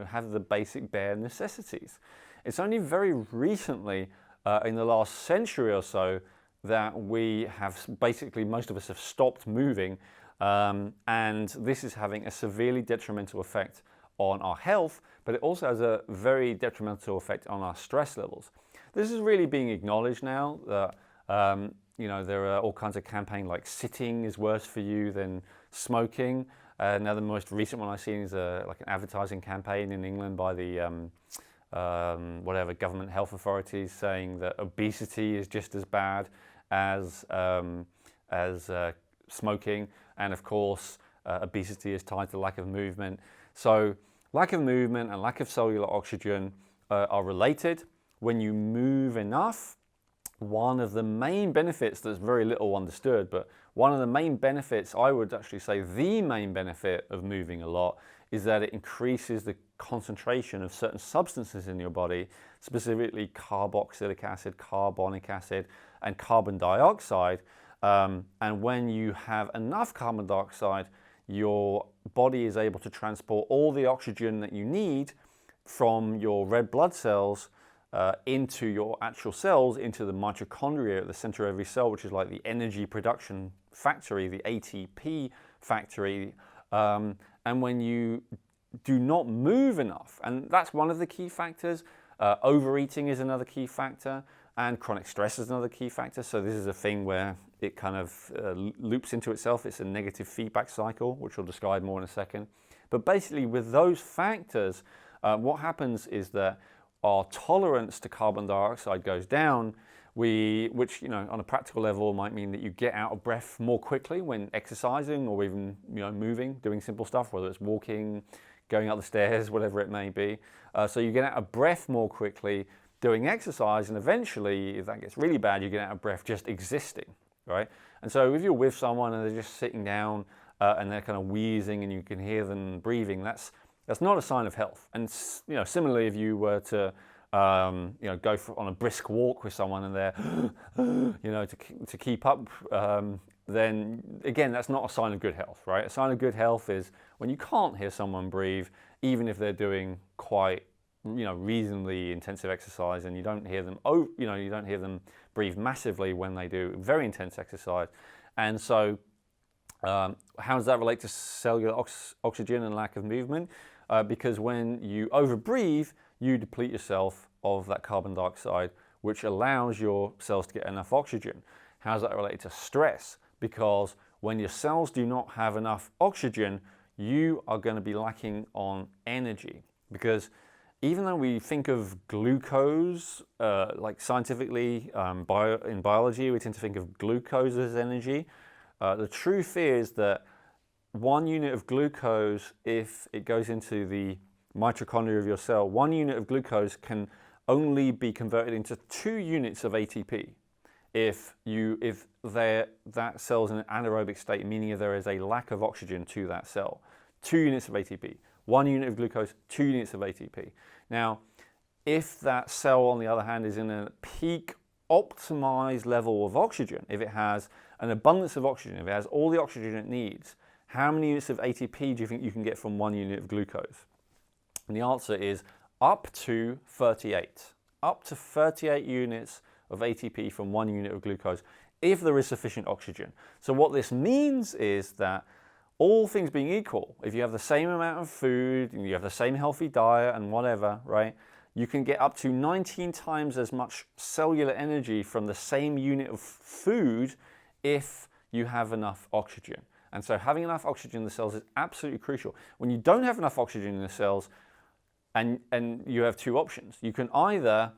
Speaker 1: have the basic bare necessities. It's only very recently, in the last century or so, that we have basically, most of us have stopped moving, and this is having a severely detrimental effect on our health, but it also has a very detrimental effect on our stress levels. This is really being acknowledged now that there are all kinds of campaigns like sitting is worse for you than smoking. Now the most recent one I've seen is like an advertising campaign in England by the government health authorities saying that obesity is just as bad as smoking, and of course obesity is tied to lack of movement. So lack of movement and lack of cellular oxygen are related. When you move enough, one of the main benefits that's very little understood, but one of the main benefits, I would actually say the main benefit of moving a lot, is that it increases the concentration of certain substances in your body, specifically carboxylic acid, carbonic acid, and carbon dioxide. And when you have enough carbon dioxide, your body is able to transport all the oxygen that you need from your red blood cells into your actual cells, into the mitochondria at the center of every cell, which is like the energy production factory, the ATP factory. And when you do not move enough, and that's one of the key factors, overeating is another key factor, and chronic stress is another key factor. So this is a thing where it kind of loops into itself. It's a negative feedback cycle, which we'll describe more in a second. But basically with those factors, what happens is that our tolerance to carbon dioxide goes down, which on a practical level might mean that you get out of breath more quickly when exercising or even moving, doing simple stuff, whether it's walking, going up the stairs, whatever it may be. So you get out of breath more quickly, doing exercise, and eventually, if that gets really bad, you get out of breath just existing, right? And so if you're with someone and they're just sitting down and they're kind of wheezing and you can hear them breathing, that's not a sign of health. And similarly, if you were to go on a brisk walk with someone and they're, to keep up, then again, that's not a sign of good health, right? A sign of good health is when you can't hear someone breathe, even if they're doing quite, reasonably intensive exercise, and you don't hear them breathe massively when they do very intense exercise. And so, how does that relate to cellular oxygen and lack of movement? Because when you overbreathe, you deplete yourself of that carbon dioxide, which allows your cells to get enough oxygen. How does that relate to stress? Because when your cells do not have enough oxygen, you are going to be lacking on energy. Because even though we think of glucose, like scientifically, in biology, we tend to think of glucose as energy. The truth is that 1 unit of glucose, if it goes into the mitochondria of your cell, 1 unit of glucose can only be converted into 2 units of ATP. If that cell's in an anaerobic state, meaning if there is a lack of oxygen to that cell. 2 units of ATP. 1 unit of glucose, 2 units of ATP. Now, if that cell, on the other hand, is in a peak optimized level of oxygen, if it has an abundance of oxygen, if it has all the oxygen it needs, how many units of ATP do you think you can get from 1 unit of glucose? And the answer is up to 38. Up to 38 units of ATP from 1 unit of glucose, if there is sufficient oxygen. So what this means is that all things being equal, if you have the same amount of food and you have the same healthy diet and whatever, right, you can get up to 19 times as much cellular energy from the same unit of food if you have enough oxygen. And so having enough oxygen in the cells is absolutely crucial. When you don't have enough oxygen in the cells, and you have 2 options. You can either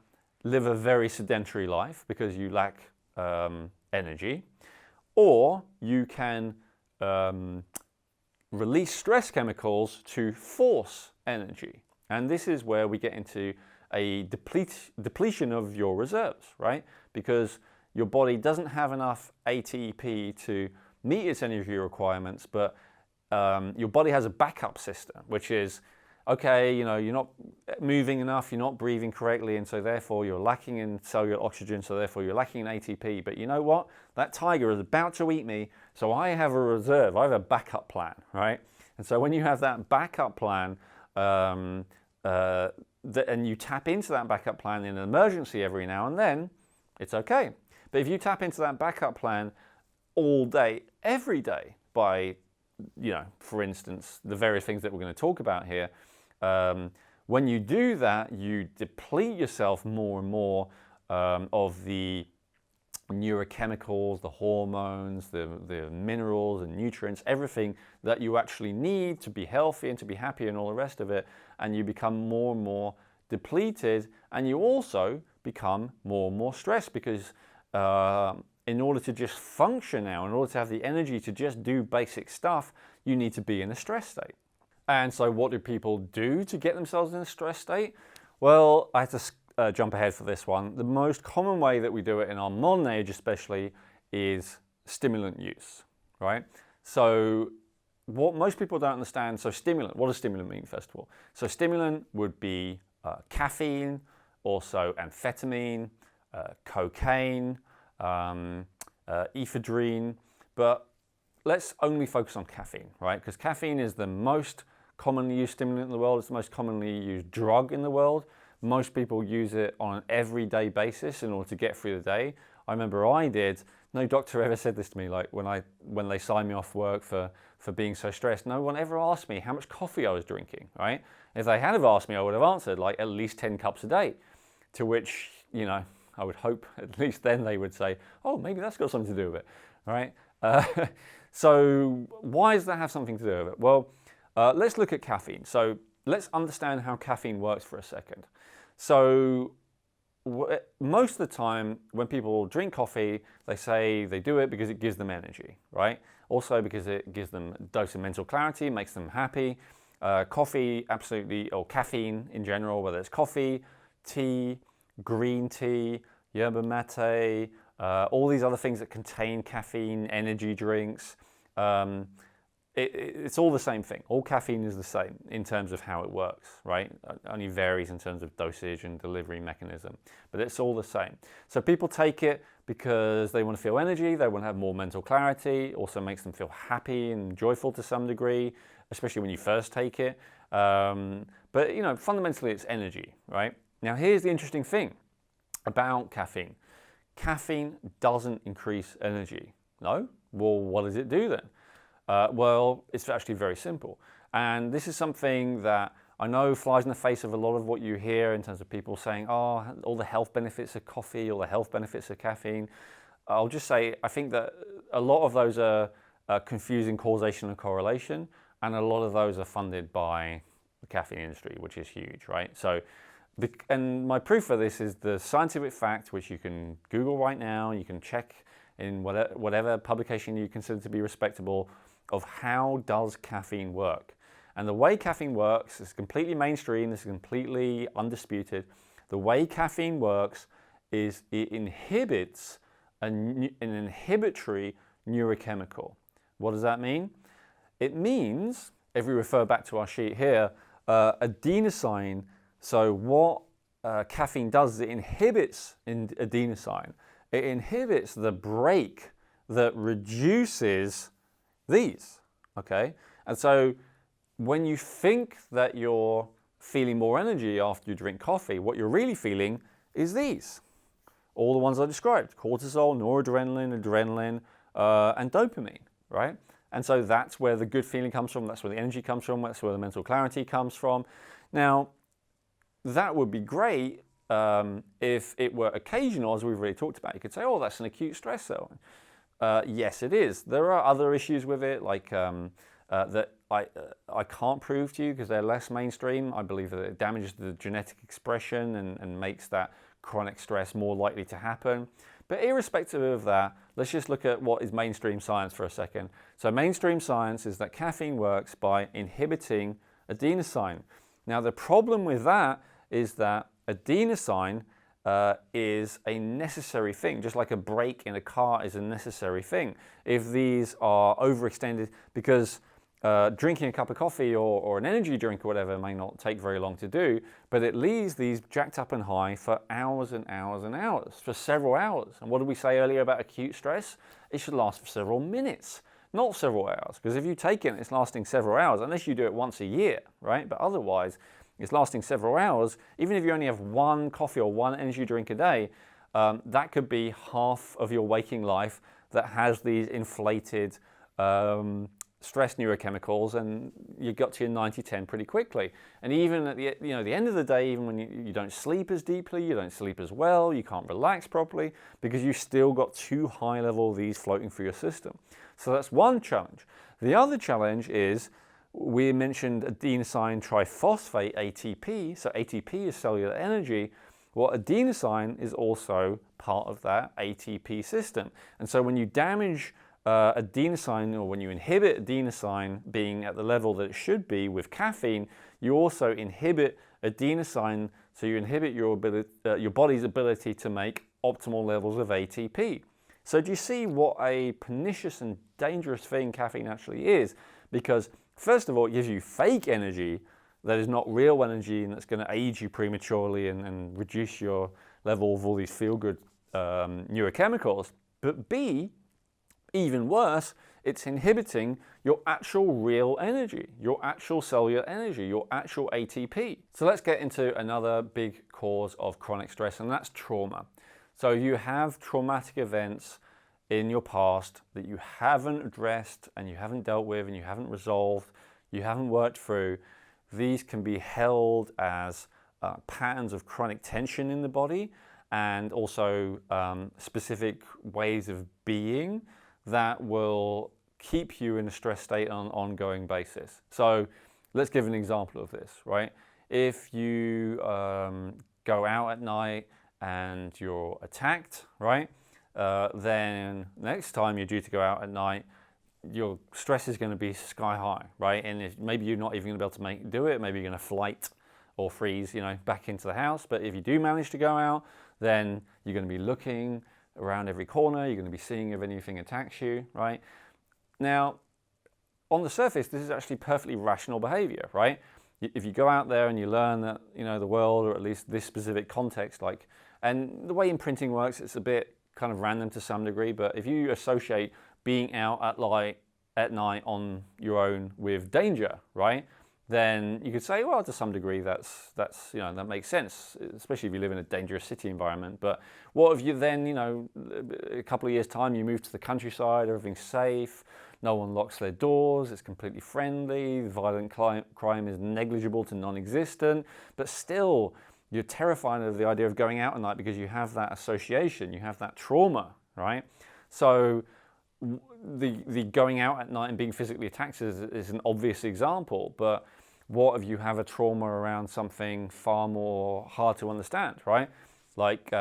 Speaker 1: live a very sedentary life because you lack energy, or you can release stress chemicals to force energy. And this is where we get into a depletion of your reserves, right? Because your body doesn't have enough ATP to meet its energy requirements, but your body has a backup system, which is, okay, you're not moving enough, you're not breathing correctly, and so therefore you're lacking in cellular oxygen, so therefore you're lacking in ATP. But you know what? That tiger is about to eat me, so I have a reserve, I have a backup plan, right? And so when you have that backup plan, and you tap into that backup plan in an emergency every now and then, it's okay. But if you tap into that backup plan all day, every day, by, for instance, the various things that we're going to talk about here, when you do that, you deplete yourself more and more of the neurochemicals, the hormones, the minerals and nutrients, everything that you actually need to be healthy and to be happy and all the rest of it. And you become more and more depleted, and you also become more and more stressed because in order to just function now, in order to have the energy to just do basic stuff, you need to be in a stress state. And so what do people do to get themselves in a stress state? Well, I have to jump ahead for this one. The most common way that we do it in our modern age especially is stimulant use, right? So what most people don't understand, so stimulant, what does stimulant mean first of all? So stimulant would be caffeine, also amphetamine, cocaine, ephedrine, but let's only focus on caffeine, right? Because caffeine is the most commonly used stimulant in the world. It's the most commonly used drug in the world. Most people use it on an everyday basis in order to get through the day. I remember I did. No doctor ever said this to me, like when they signed me off work for being so stressed, no one ever asked me how much coffee I was drinking, right? If they had have asked me, I would have answered like at least 10 cups a day, to which, I would hope at least then they would say, oh, maybe that's got something to do with it, right? So why does that have something to do with it? Well, let's look at caffeine. So let's understand how caffeine works for a second. So most of the time when people drink coffee, they say they do it because it gives them energy, right? Also because it gives them a dose of mental clarity, makes them happy. Coffee, absolutely, or caffeine in general, whether it's coffee, tea, green tea, yerba mate, all these other things that contain caffeine, energy drinks. It's all the same thing. All caffeine is the same in terms of how it works, right? It only varies in terms of dosage and delivery mechanism, but it's all the same. So people take it because they want to feel energy, they want to have more mental clarity, also makes them feel happy and joyful to some degree, especially when you first take it. But you know, fundamentally it's energy, right? Now here's the interesting thing about caffeine. Caffeine doesn't increase energy. No? Well, what does it do then? Well, it's actually very simple. And this is something that I know flies in the face of a lot of what you hear in terms of people saying, oh, all the health benefits of coffee, all the health benefits of caffeine. I'll just say, I think that a lot of those are confusing causation and correlation, and a lot of those are funded by the caffeine industry, which is huge, right? So, and my proof for this is the scientific fact, which you can Google right now, you can check in whatever publication you consider to be respectable, of how does caffeine work. And the way caffeine works is completely mainstream, this is completely undisputed. The way caffeine works is it inhibits an inhibitory neurochemical. What does that mean? It means, if we refer back to our sheet here, adenosine. So what caffeine does is it inhibits adenosine. It inhibits the brake that reduces these, okay? And so when you think that you're feeling more energy after you drink coffee, what you're really feeling is these. All the ones I described: cortisol, noradrenaline, adrenaline, and dopamine, right? And so that's where the good feeling comes from, that's where the energy comes from, that's where the mental clarity comes from. Now, that would be great if it were occasional, as we've already talked about. You could say, oh, that's an acute stressor. Yes, it is. There are other issues with it, like that I can't prove to you because they're less mainstream. I believe that it damages the genetic expression and makes that chronic stress more likely to happen. But irrespective of that, let's just look at what is mainstream science for a second. So mainstream science is that caffeine works by inhibiting adenosine. Now the problem with that is that adenosine is a necessary thing, just like a brake in a car is a necessary thing. If these are overextended, because drinking a cup of coffee or an energy drink or whatever may not take very long to do, but it leaves these jacked up and high for hours and hours and hours, for several hours. And what did we say earlier about acute stress? It should last for several minutes, not several hours, because if you take it, it's lasting several hours, unless you do it once a year, right? But otherwise, it's lasting several hours. Even if you only have one coffee or one energy drink a day, that could be half of your waking life that has these inflated stress neurochemicals, and you got to your 90-10 pretty quickly. And even at the end of the day, even when you don't sleep as deeply, you don't sleep as well, you can't relax properly because you still got too high level of these floating through your system. So that's one challenge. The other challenge is, we mentioned adenosine triphosphate, ATP. So ATP is cellular energy. Well, adenosine is also part of that ATP system. And so when you damage adenosine, or when you inhibit adenosine being at the level that it should be with caffeine, you also inhibit adenosine, so you inhibit your body's ability to make optimal levels of ATP. So do you see what a pernicious and dangerous thing caffeine actually is? Because first of all, it gives you fake energy that is not real energy, and that's going to age you prematurely and reduce your level of all these feel-good neurochemicals. But B, even worse, it's inhibiting your actual real energy, your actual cellular energy, your actual ATP. So let's get into another big cause of chronic stress, and that's trauma. So you have traumatic events in your past that you haven't addressed and you haven't dealt with and you haven't resolved, you haven't worked through. These can be held as patterns of chronic tension in the body, and also specific ways of being that will keep you in a stress state on an ongoing basis. So let's give an example of this, right? If you go out at night and you're attacked, right? Then next time you're due to go out at night, your stress is going to be sky high, right? And maybe you're not even going to be able to do it. Maybe you're going to flight or freeze, back into the house. But if you do manage to go out, then you're going to be looking around every corner. You're going to be seeing if anything attacks you, right? Now, on the surface, this is actually perfectly rational behavior, right? If you go out there and you learn that, the world, or at least this specific context, and the way imprinting works, it's a bit kind of random to some degree, but if you associate being out at night on your own with danger, right? Then you could say, well, to some degree, that makes sense, especially if you live in a dangerous city environment. But what if you then, a couple of years' time, you move to the countryside, everything's safe, no one locks their doors, it's completely friendly, violent crime is negligible to non-existent, but still, you're terrified of the idea of going out at night because you have that association, you have that trauma, right? So the going out at night and being physically attacked is an obvious example, but what if you have a trauma around something far more hard to understand, right? Like,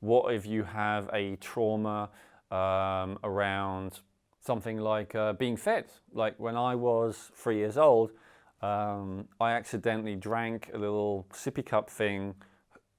Speaker 1: what if you have a trauma around something like being fed? Like when I was 3 years old, I accidentally drank a little sippy cup thing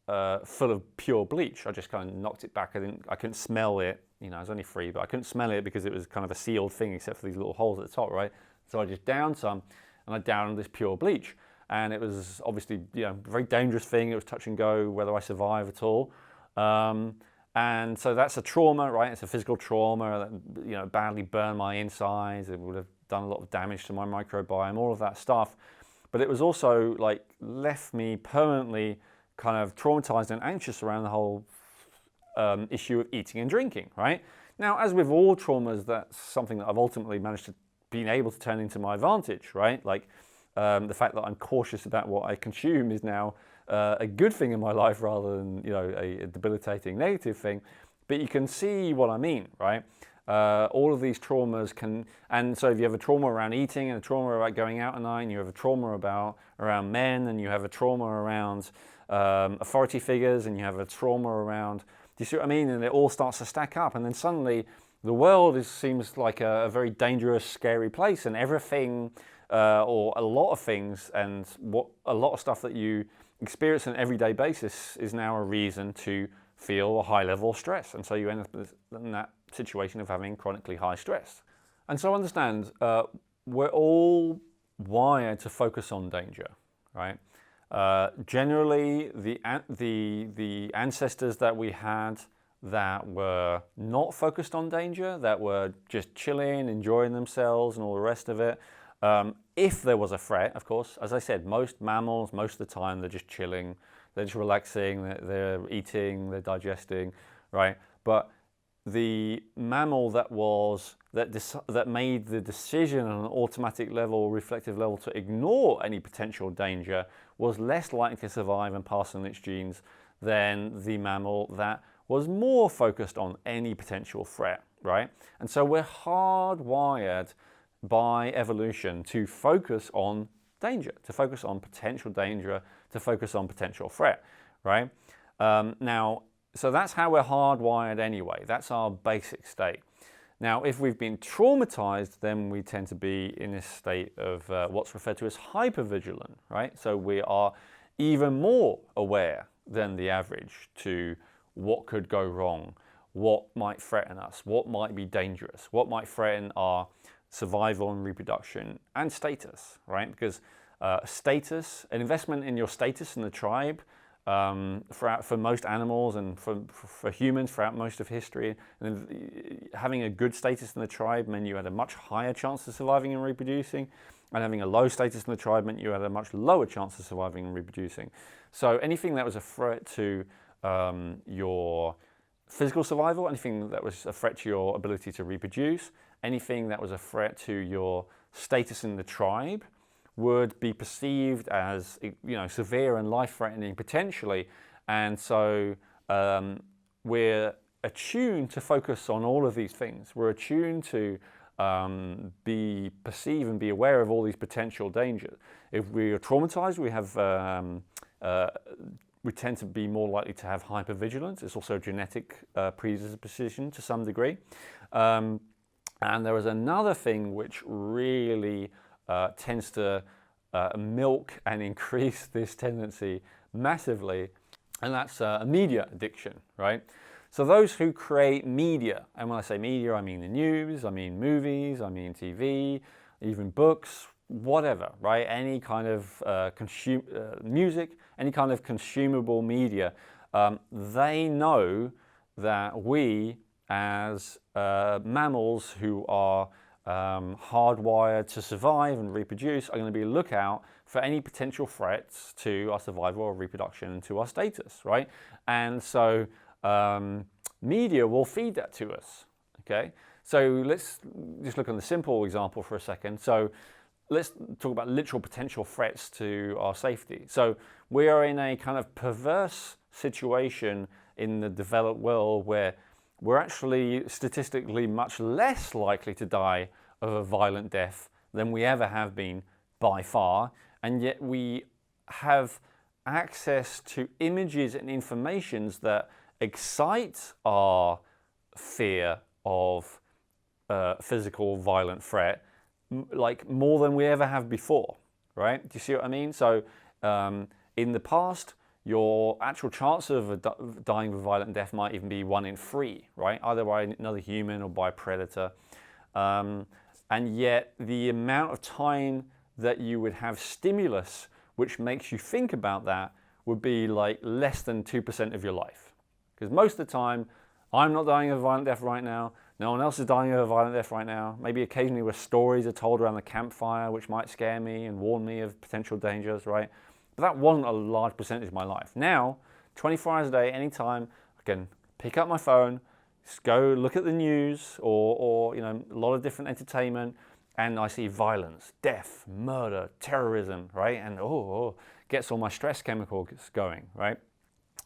Speaker 1: full of pure bleach. I just kind of knocked it back. I couldn't smell it. I was only 3, but I couldn't smell it because it was kind of a sealed thing except for these little holes at the top, right? So I just downed some, and I downed this pure bleach. And it was obviously, a very dangerous thing. It was touch and go whether I survive at all. And so that's a trauma, right? It's a physical trauma that, badly burned my insides. It would have done a lot of damage to my microbiome, all of that stuff. But it was also left me permanently kind of traumatized and anxious around the whole issue of eating and drinking, right? Now, as with all traumas, that's something that I've ultimately managed to be able to turn into my advantage, right? The fact that I'm cautious about what I consume is now a good thing in my life rather than, a debilitating negative thing. But you can see what I mean, right? All of these traumas and so if you have a trauma around eating and a trauma about going out at night, and you have a trauma around men, and you have a trauma around authority figures, and you have a trauma around, do you see what I mean? And it all starts to stack up, and then suddenly the world seems like a very dangerous, scary place, and everything, or a lot of things, and a lot of stuff that you experience on an everyday basis is now a reason to feel a high level of stress, and so you end up in that situation of having chronically high stress. And so understand, we're all wired to focus on danger, right? Generally, the ancestors that we had that were not focused on danger, that were just chilling, enjoying themselves and all the rest of it, if there was a threat, of course, as I said, most mammals, most of the time, they're just chilling, they're just relaxing, they're eating, they're digesting, right? But the mammal that made the decision on an automatic level, reflective level, to ignore any potential danger was less likely to survive and pass on its genes than the mammal that was more focused on any potential threat, right? And so we're hardwired by evolution to focus on danger, to focus on potential danger, to focus on potential threat, right? So that's how we're hardwired anyway. That's our basic state. Now, if we've been traumatized, then we tend to be in this state of what's referred to as hypervigilant, right? So we are even more aware than the average to what could go wrong, what might threaten us, what might be dangerous, what might threaten our survival and reproduction and status, right? Because status, an investment in your status in the tribe, for most animals and for humans throughout most of history, and having a good status in the tribe meant you had a much higher chance of surviving and reproducing, and having a low status in the tribe meant you had a much lower chance of surviving and reproducing. So anything that was a threat to your physical survival, anything that was a threat to your ability to reproduce, anything that was a threat to your status in the tribe, would be perceived as, severe and life-threatening potentially. And so we're attuned to focus on all of these things. We're attuned to perceive and be aware of all these potential dangers. If we are traumatized, we tend to be more likely to have hypervigilance. It's also a genetic predisposition to some degree. And there is another thing which really tends to milk and increase this tendency massively, and that's media addiction, right? So those who create media, and when I say media, I mean the news, I mean movies, I mean TV, even books, whatever, right? Any kind of music, any kind of consumable media, they know that we as mammals who are hardwired to survive and reproduce are going to be on the lookout for any potential threats to our survival or reproduction and to our status, right? And so media will feed that to us, okay? So let's just look at the simple example for a second. So let's talk about literal potential threats to our safety. So we are in a kind of perverse situation in the developed world where we're actually statistically much less likely to die of a violent death than we ever have been by far, and yet we have access to images and informations that excite our fear of physical violent threat like more than we ever have before, right? Do you see what I mean? So in the past, your actual chance of dying of a violent death might even be 1 in 3, right? Either by another human or by a predator. And yet the amount of time that you would have stimulus which makes you think about that would be like less than 2% of your life. Because most of the time, I'm not dying of a violent death right now. No one else is dying of a violent death right now. Maybe occasionally where stories are told around the campfire which might scare me and warn me of potential dangers, right? But that wasn't a large percentage of my life. Now, 24 hours a day, anytime, I can pick up my phone, just go look at the news or you know, a lot of different entertainment, and I see violence, death, murder, terrorism, right? And gets all my stress chemicals going, right?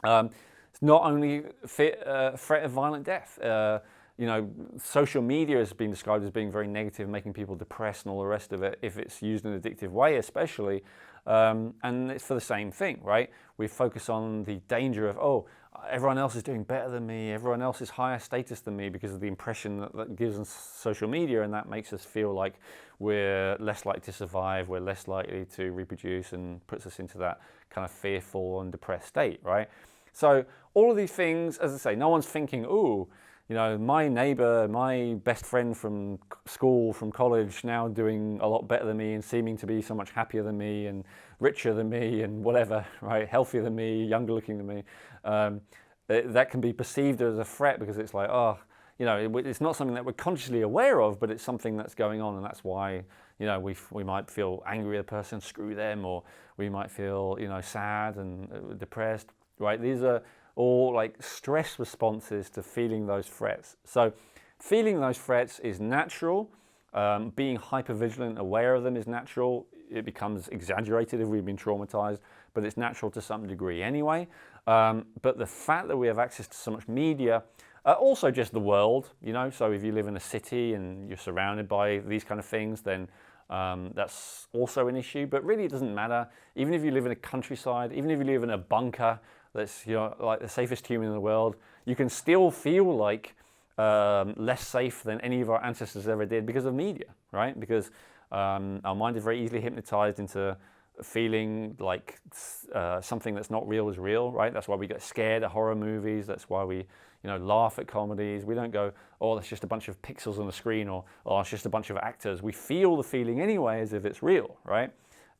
Speaker 1: It's not only threat of violent death. You know, social media has been described as being very negative, making people depressed and all the rest of it, if it's used in an addictive way especially. And it's for the same thing, right? We focus on the danger of, everyone else is doing better than me, everyone else is higher status than me because of the impression that gives us social media, and that makes us feel like we're less likely to survive, we're less likely to reproduce, and puts us into that kind of fearful and depressed state, right? So all of these things, as I say, no one's thinking, you know, my neighbor, my best friend from school, from college, now doing a lot better than me and seeming to be so much happier than me and richer than me and whatever, right? Healthier than me, younger looking than me. That can be perceived as a threat because it's like, you know, it's not something that we're consciously aware of, but it's something that's going on, and that's why, you know, we might feel angry at the person, screw them, or we might feel, you know, sad and depressed, right? These are all like stress responses to feeling those threats. So feeling those threats is natural. Being hypervigilant, aware of them is natural. It becomes exaggerated if we've been traumatized, but it's natural to some degree anyway. But the fact that we have access to so much media, also just the world, you know, so if you live in a city and you're surrounded by these kind of things, then that's also an issue. But really it doesn't matter. Even if you live in a countryside, even if you live in a bunker that's, you know, like the safest human in the world, you can still feel like less safe than any of our ancestors ever did because of media, right? Because our mind is very easily hypnotized into feeling like something that's not real is real, right? That's why we get scared at horror movies. That's why we, you know, laugh at comedies. We don't go, that's just a bunch of pixels on the screen, or it's just a bunch of actors. We feel the feeling anyway as if it's real, right?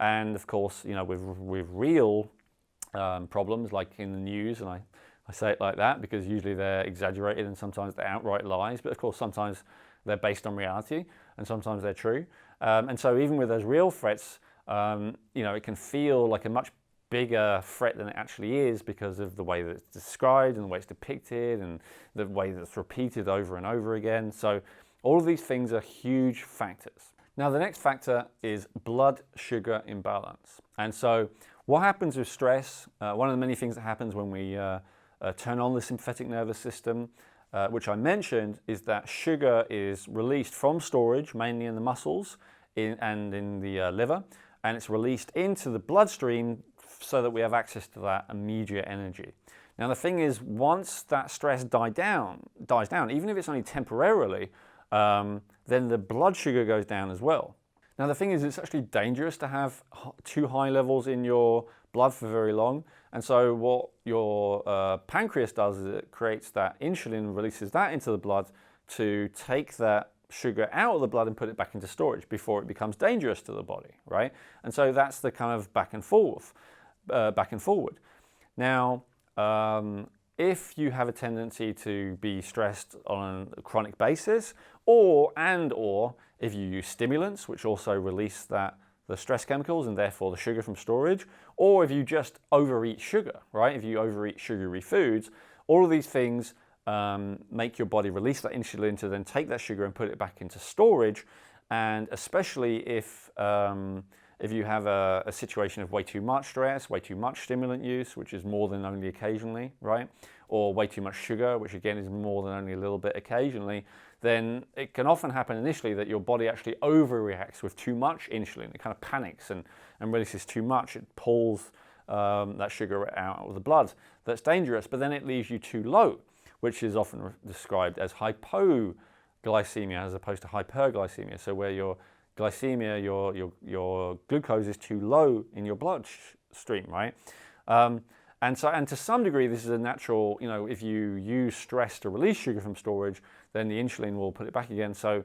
Speaker 1: And of course, you know, with real problems like in the news, and I say it like that because usually they're exaggerated and sometimes they're outright lies, but of course sometimes they're based on reality and sometimes they're true. And so even with those real threats, you know, it can feel like a much bigger threat than it actually is because of the way that it's described and the way it's depicted and the way that it's repeated over and over again. So all of these things are huge factors. Now the next factor is blood sugar imbalance. And so what happens with stress, one of the many things that happens when we turn on the sympathetic nervous system, which I mentioned, is that sugar is released from storage, mainly in the muscles and in the liver, and it's released into the bloodstream so that we have access to that immediate energy. Now the thing is, once that stress dies down, even if it's only temporarily, then the blood sugar goes down as well. Now the thing is, it's actually dangerous to have too high levels in your blood for very long. And so what your pancreas does is it creates that insulin, releases that into the blood to take that sugar out of the blood and put it back into storage before it becomes dangerous to the body, right? And so that's the kind of back and forth, back and forward. Now, if you have a tendency to be stressed on a chronic basis, or if you use stimulants, which also release the stress chemicals and therefore the sugar from storage, or if you just overeat sugar, right? If you overeat sugary foods, all of these things make your body release that insulin to then take that sugar and put it back into storage. And especially if you have a situation of way too much stress, way too much stimulant use, which is more than only occasionally, right? Or way too much sugar, which again is more than only a little bit occasionally, then it can often happen initially that your body actually overreacts with too much insulin. It kind of panics and releases too much. It pulls that sugar out of the blood. That's dangerous, but then it leaves you too low, which is often described as hypoglycemia as opposed to hyperglycemia. So where your glycemia, your glucose is too low in your bloodstream, right? And to some degree, this is a natural, if you use stress to release sugar from storage, then the insulin will put it back again. So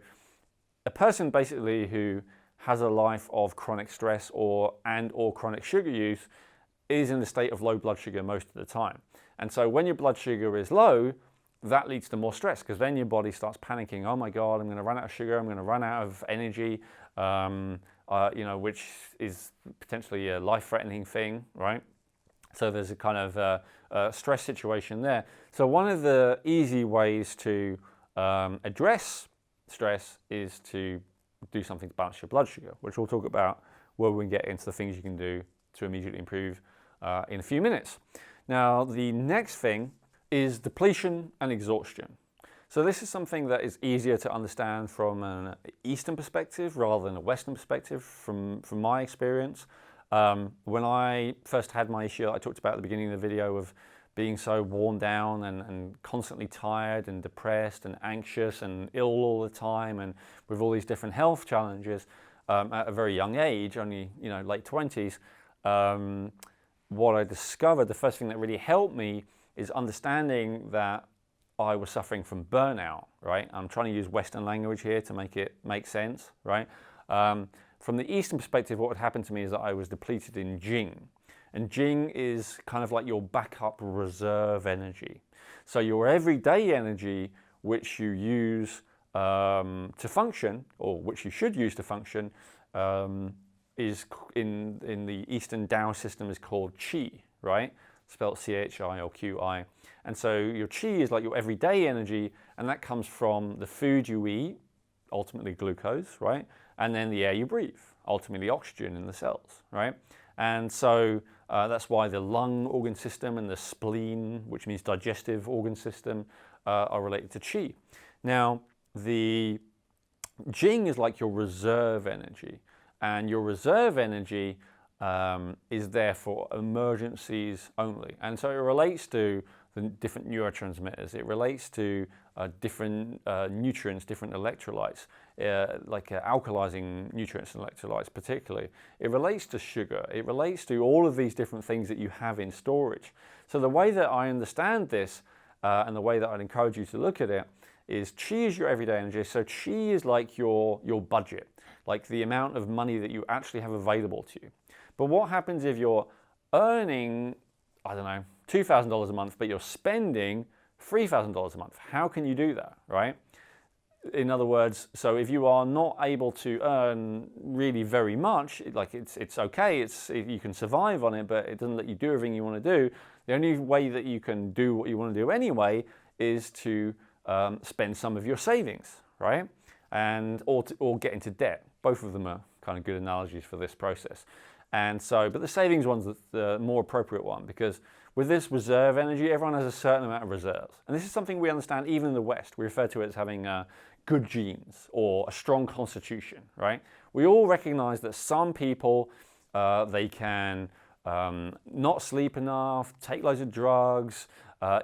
Speaker 1: a person basically who has a life of chronic stress or chronic sugar use is in the state of low blood sugar most of the time. And so when your blood sugar is low, that leads to more stress, because then your body starts panicking. Oh my God, I'm going to run out of sugar. I'm going to run out of energy, which is potentially a life-threatening thing, right? So there's a kind of stress situation there. So one of the easy ways to address stress is to do something to balance your blood sugar, which we'll talk about when we get into the things you can do to immediately improve in a few minutes. Now, the next thing is depletion and exhaustion. So this is something that is easier to understand from an Eastern perspective rather than a Western perspective from my experience. When I first had my issue I talked about at the beginning of the video of being so worn down and constantly tired and depressed and anxious and ill all the time and with all these different health challenges at a very young age, only late 20s, what I discovered, the first thing that really helped me is understanding that I was suffering from burnout, right? I'm trying to use Western language here to make it make sense, right? From the Eastern perspective, what would happen to me is that I was depleted in Jing. And Jing is kind of like your backup reserve energy. So your everyday energy, which you use to function, or which you should use to function, is in the Eastern Tao system is called Qi, right? Spelled C-H-I or Q-I. And so your Qi is like your everyday energy, and that comes from the food you eat, ultimately glucose, right? And then the air you breathe, ultimately oxygen in the cells, right? And so that's why the lung organ system and the spleen, which means digestive organ system, are related to Qi. Now, the Jing is like your reserve energy, and your reserve energy is there for emergencies only. And so it relates to the different neurotransmitters. It relates to different nutrients, different electrolytes, like alkalizing nutrients and electrolytes particularly. It relates to sugar. It relates to all of these different things that you have in storage. So the way that I understand this and the way that I'd encourage you to look at it is Qi is your everyday energy. So Qi is like your budget, like the amount of money that you actually have available to you. But what happens if you're earning, I don't know, $2,000 a month, but you're spending $3,000 a month? How can you do that, right? In other words, so if you are not able to earn really very much, like it's okay, you can survive on it, but it doesn't let you do everything you want to do. The only way that you can do what you want to do anyway is to spend some of your savings, right? And or get into debt. Both of them are kind of good analogies for this process. And so, but the savings one's the more appropriate one, because with this reserve energy, everyone has a certain amount of reserves. And this is something we understand even in the West. We refer to it as having good genes or a strong constitution, right? We all recognize that some people, they can not sleep enough, take loads of drugs,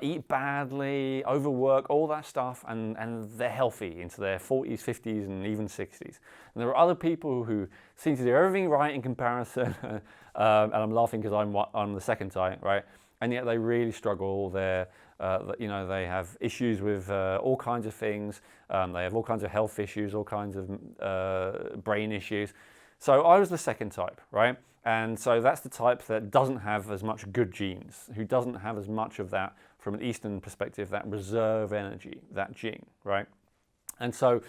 Speaker 1: eat badly, overwork, all that stuff, and they're healthy into their 40s, 50s, and even 60s. And there are other people who seem to do everything right in comparison, and I'm laughing because I'm the second type, right? And yet they really struggle. They have issues with all kinds of things. They have all kinds of health issues, all kinds of brain issues. So I was the second type, right? And so that's the type that doesn't have as much good genes, who doesn't have as much of that, from an Eastern perspective, that reserve energy, that gene, right? And so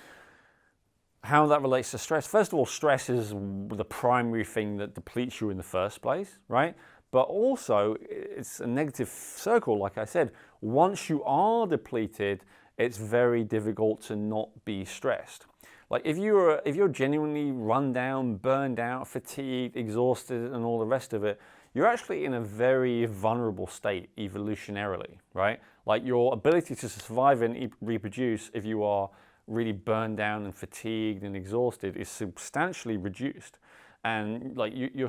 Speaker 1: how that relates to stress, first of all, stress is the primary thing that depletes you in the first place, right? But also it's a negative circle, like I said. Once you are depleted, it's very difficult to not be stressed. Like if you're genuinely run down, burned out, fatigued, exhausted, and all the rest of it, you're actually in a very vulnerable state evolutionarily, right? Like your ability to survive and reproduce, if you are really burned down and fatigued and exhausted, is substantially reduced. And like you're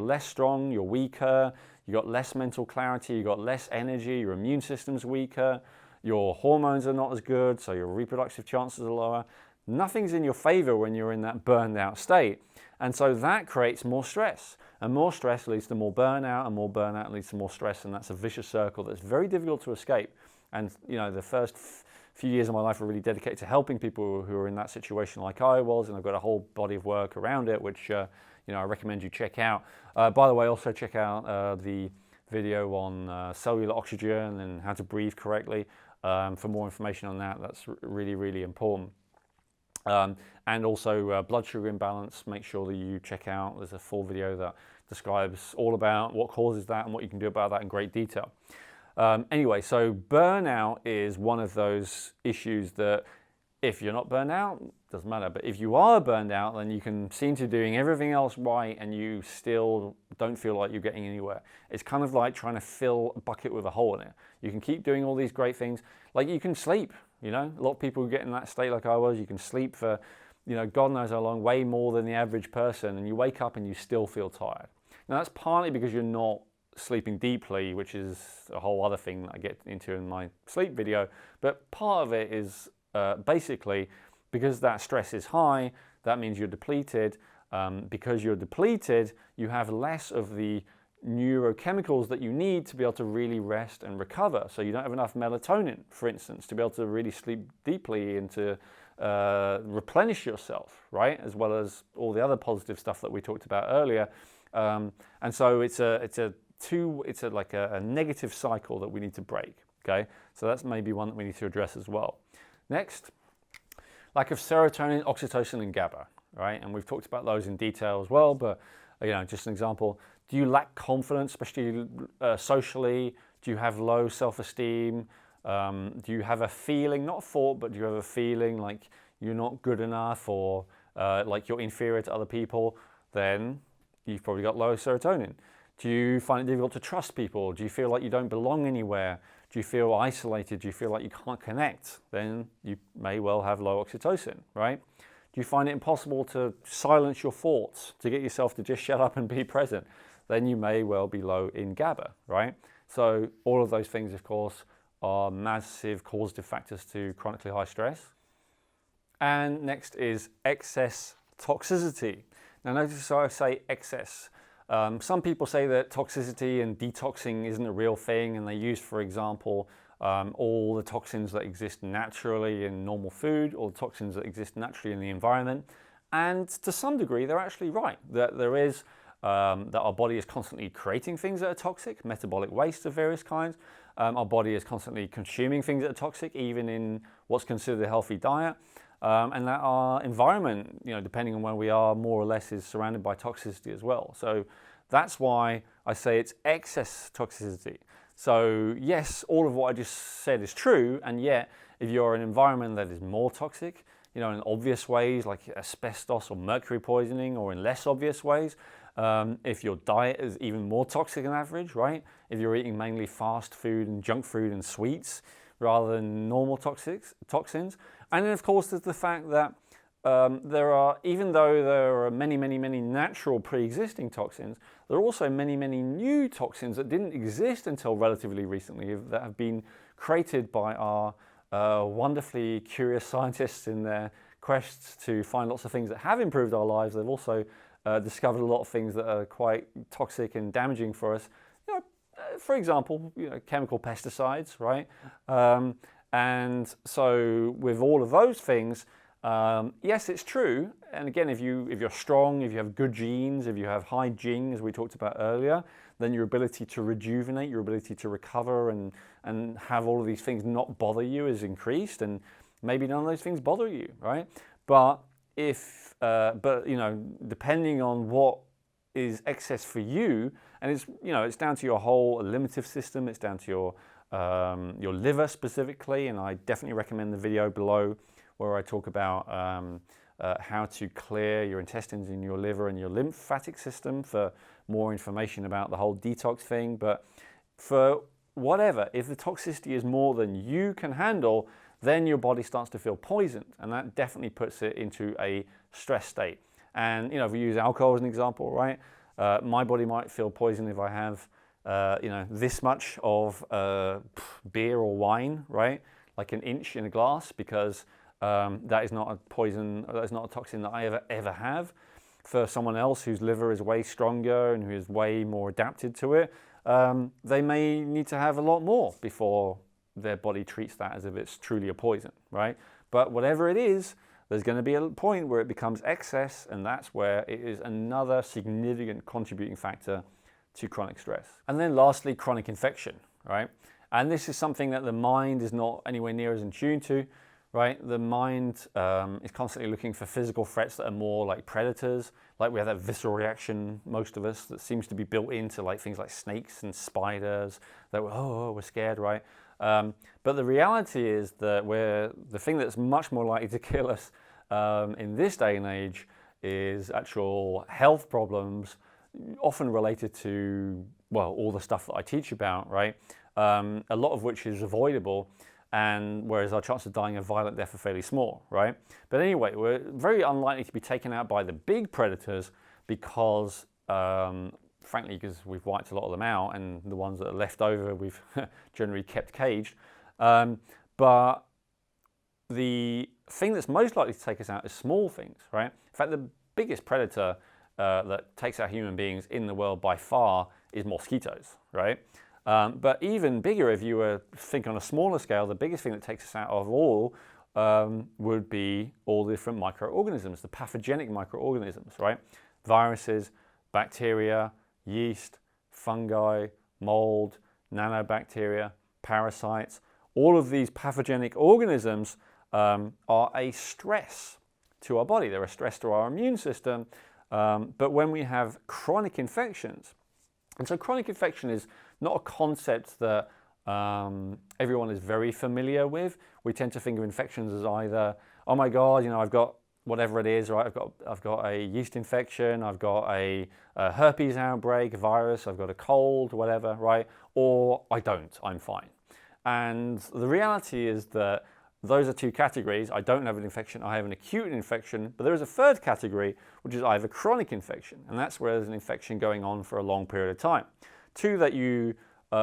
Speaker 1: less strong, you're weaker, you got less mental clarity, you got less energy, your immune system's weaker, your hormones are not as good, so your reproductive chances are lower. Nothing's in your favor when you're in that burned out state. And so that creates more stress. And more stress leads to more burnout, and more burnout leads to more stress, and that's a vicious circle that's very difficult to escape. And the first few years of my life are really dedicated to helping people who are in that situation like I was, and I've got a whole body of work around it, which I recommend you check out. By the way, also check out the video on cellular oxygen and how to breathe correctly. For more information on that, that's really, really important. And also blood sugar imbalance, make sure that you check out. There's a full video that describes all about what causes that and what you can do about that in great detail. Anyway, so burnout is one of those issues that if you're not burned out, doesn't matter. But if you are burned out, then you can seem to be doing everything else right and you still don't feel like you're getting anywhere. It's kind of like trying to fill a bucket with a hole in it. You can keep doing all these great things. Like you can sleep, a lot of people get in that state like I was. You can sleep for, God knows how long, way more than the average person, and you wake up and you still feel tired. Now that's partly because you're not sleeping deeply, which is a whole other thing that I get into in my sleep video. But part of it is basically because that stress is high, that means you're depleted. Because you're depleted, you have less of the neurochemicals that you need to be able to really rest and recover. So you don't have enough melatonin, for instance, to be able to really sleep deeply and to replenish yourself, right? As well as all the other positive stuff that we talked about earlier. And so it's a negative cycle that we need to break. Okay, so that's maybe one that we need to address as well. Next, lack of serotonin, oxytocin, and GABA. Right, and we've talked about those in detail as well. But just an example: do you lack confidence, especially socially? Do you have low self-esteem? Do you have a feeling, not a thought, but do you have a feeling like you're not good enough or like you're inferior to other people? Then you've probably got low serotonin. Do you find it difficult to trust people? Do you feel like you don't belong anywhere? Do you feel isolated? Do you feel like you can't connect? Then you may well have low oxytocin, right? Do you find it impossible to silence your thoughts, to get yourself to just shut up and be present? Then you may well be low in GABA, right? So all of those things, of course, are massive causative factors to chronically high stress. And next is excess toxicity. Now notice how I say excess. Some people say that toxicity and detoxing isn't a real thing, and they use, for example, all the toxins that exist naturally in normal food, or the toxins that exist naturally in the environment. And to some degree, they're actually right. That there is, that our body is constantly creating things that are toxic, metabolic waste of various kinds. Our body is constantly consuming things that are toxic, even in what's considered a healthy diet. And that our environment, depending on where we are, more or less is surrounded by toxicity as well. So that's why I say it's excess toxicity. So yes, all of what I just said is true, and yet if you're in an environment that is more toxic, in obvious ways like asbestos or mercury poisoning, or in less obvious ways, if your diet is even more toxic than average, right? If you're eating mainly fast food and junk food and sweets rather than normal toxins. And then of course there's the fact that even though there are many, many, many natural pre-existing toxins, there are also many, many new toxins that didn't exist until relatively recently that have been created by our wonderfully curious scientists in their quests to find lots of things that have improved our lives. They've also discovered a lot of things that are quite toxic and damaging for us. For example, chemical pesticides, right? And so with all of those things, yes, it's true. And again, if you're strong, if you have good genes, if you have high Jing, as we talked about earlier, then your ability to rejuvenate, your ability to recover and have all of these things not bother you is increased, and maybe none of those things bother you, right? But depending on what is excess for you, and it's down to your whole limitive system, it's down to your liver specifically, and I definitely recommend the video below where I talk about how to clear your intestines and your liver and your lymphatic system for more information about the whole detox thing. But for whatever, if the toxicity is more than you can handle, then your body starts to feel poisoned, and that definitely puts it into a stress state. And if we use alcohol as an example, right? My body might feel poisoned if I have this much of beer or wine, right? Like an inch in a glass, because that is not a poison, that is not a toxin that I ever have. For someone else whose liver is way stronger and who is way more adapted to it, they may need to have a lot more before their body treats that as if it's truly a poison, right? But whatever it is, there's going to be a point where it becomes excess, and that's where it is another significant contributing factor to chronic stress. And then lastly, chronic infection, right? And this is something that the mind is not anywhere near as in tune to, right? The mind is constantly looking for physical threats that are more like predators. Like we have that visceral reaction, most of us, that seems to be built into like things like snakes and spiders, that we're scared, right? But the reality is that the thing that's much more likely to kill us in this day and age is actual health problems, often related to, well, all the stuff that I teach about, right? A lot of which is avoidable, and whereas our chance of dying a violent death are fairly small, right? But anyway, we're very unlikely to be taken out by the big predators because, frankly, because we've wiped a lot of them out, and the ones that are left over we've generally kept caged. But the thing that's most likely to take us out is small things, right? In fact, the biggest predator that takes out human beings in the world by far is mosquitoes, right? But even bigger, if you were thinking on a smaller scale, the biggest thing that takes us out of all would be all the different microorganisms, the pathogenic microorganisms, right? Viruses, bacteria, yeast, fungi, mold, nanobacteria, parasites. All of these pathogenic organisms are a stress to our body. They're a stress to our immune system. But when we have chronic infections, and so chronic infection is not a concept that everyone is very familiar with. We tend to think of infections as either, oh my God, I've got whatever it is, right? I've got a yeast infection, I've got a herpes outbreak, a virus, I've got a cold, whatever, right? Or I don't, I'm fine. And the reality is that those are two categories. I don't have an infection, I have an acute infection, but there is a third category, which is I have a chronic infection, and that's where there's an infection going on for a long period of time. Two that you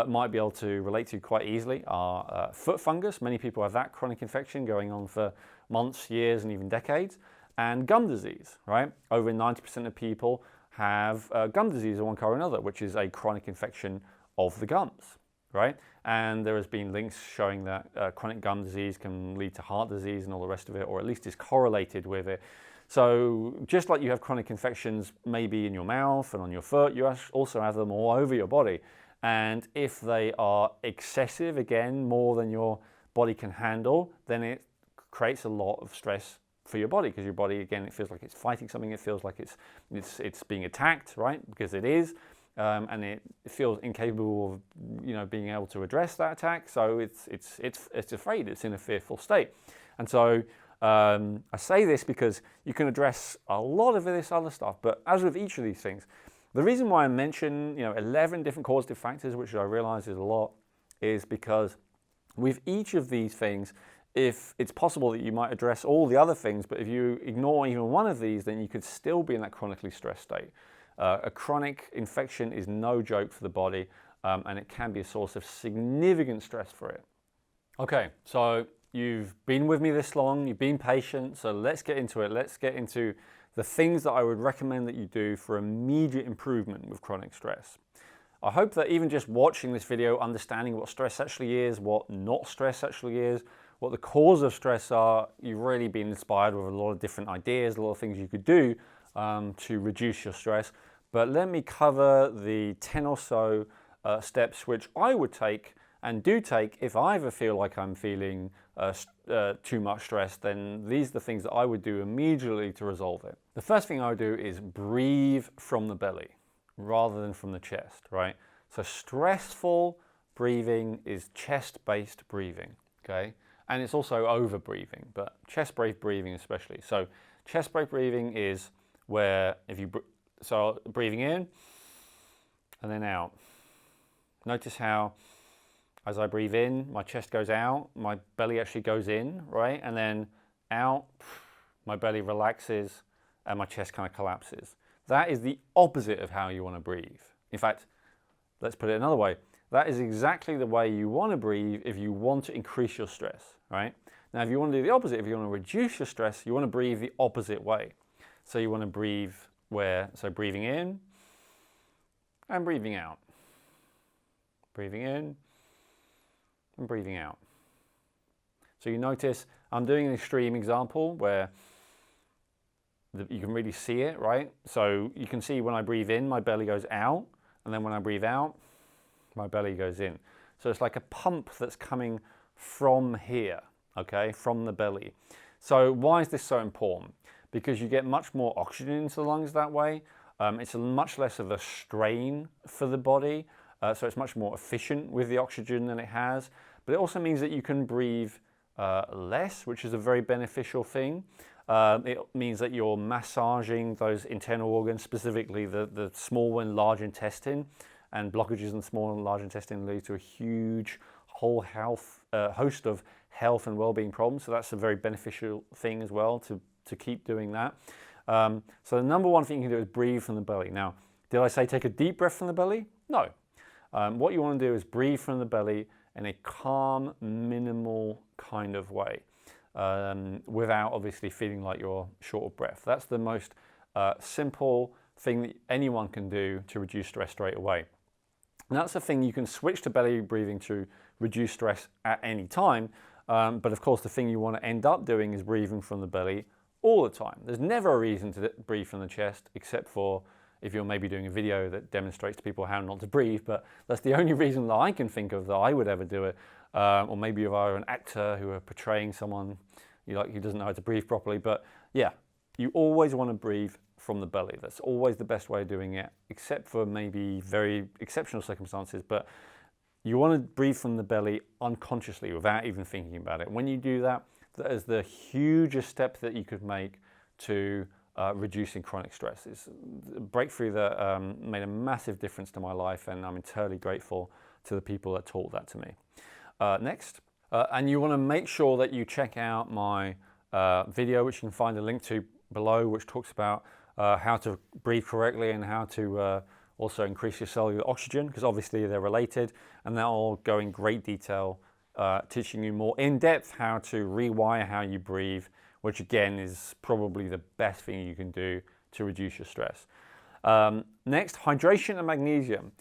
Speaker 1: might be able to relate to quite easily are foot fungus. Many people have that chronic infection going on for months, years, and even decades. And gum disease, right? Over 90% of people have gum disease of one kind or another, which is a chronic infection of the gums, right? And there has been links showing that chronic gum disease can lead to heart disease and all the rest of it, or at least is correlated with it. So just like you have chronic infections maybe in your mouth and on your foot, you also have them all over your body. And if they are excessive, again, more than your body can handle, then it creates a lot of stress for your body, because your body, again, it feels like it's fighting something. It feels like it's being attacked, right? Because it is. And it feels incapable of being able to address that attack, so it's afraid, it's in a fearful state. And so I say this because you can address a lot of this other stuff, but as with each of these things, the reason why I mention 11 different causative factors, which I realize is a lot, is because with each of these things if it's possible that you might address all the other things, but if you ignore even one of these, then you could still be in that chronically stressed state. A chronic infection is no joke for the body, and it can be a source of significant stress for it. Okay, so you've been with me this long, you've been patient, so let's get into it. Let's get into the things that I would recommend that you do for immediate improvement with chronic stress. I hope that even just watching this video, understanding what stress actually is, what not stress actually is, what the cause of stress are, you've really been inspired with a lot of different ideas, a lot of things you could do to reduce your stress. But let me cover the 10 or so steps which I would take and do take if I ever feel like I'm feeling too much stress. Then these are the things that I would do immediately to resolve it. The first thing I would do is breathe from the belly rather than from the chest, right? So stressful breathing is chest-based breathing, okay? And it's also over breathing, but chest-based breathing especially. So chest-based breathing is where so breathing in and then out. Notice how as I breathe in, my chest goes out, my belly actually goes in, right? And then out, my belly relaxes and my chest kind of collapses. That is the opposite of how you want to breathe. In fact, let's put it another way. That is exactly the way you want to breathe if you want to increase your stress, right? Now, if you want to do the opposite, if you want to reduce your stress, you want to breathe the opposite way. So you want to breathe so breathing in and breathing out. Breathing in and breathing out. So you notice I'm doing an extreme example where you can really see it, right? So you can see when I breathe in, my belly goes out, and then when I breathe out, my belly goes in. So it's like a pump that's coming from here, okay, from the belly. So why is this so important? Because you get much more oxygen into the lungs that way. It's much less of a strain for the body, so it's much more efficient with the oxygen than it has. But it also means that you can breathe less, which is a very beneficial thing. It means that you're massaging those internal organs, specifically the small and large intestine, and blockages in the small and large intestine lead to a huge host of health and well-being problems. So that's a very beneficial thing as well to keep doing that. So the number one thing you can do is breathe from the belly. Now, did I say take a deep breath from the belly? No. What you want to do is breathe from the belly in a calm, minimal kind of way, without obviously feeling like you're short of breath. That's the most simple thing that anyone can do to reduce stress straight away. And that's a thing you can switch to belly breathing to reduce stress at any time. But of course, the thing you want to end up doing is breathing from the belly all the time. There's never a reason to breathe from the chest, except for if you're maybe doing a video that demonstrates to people how not to breathe, but that's the only reason that I can think of that I would ever do it. Or maybe if I were an actor who are portraying someone who doesn't know how to breathe properly. But yeah, you always want to breathe from the belly. That's always the best way of doing it, except for maybe very exceptional circumstances. But you want to breathe from the belly unconsciously without even thinking about it. When you do that, that is the hugest step that you could make to reducing chronic stress. It's a breakthrough that made a massive difference to my life, and I'm eternally grateful to the people that taught that to me. Next, and you want to make sure that you check out my video, which you can find a link to below, which talks about how to breathe correctly and how to also increase your cellular oxygen, because obviously they're related, and that will go in great detail, teaching you more in depth how to rewire how you breathe, which again is probably the best thing you can do to reduce your stress. Next, hydration and magnesium.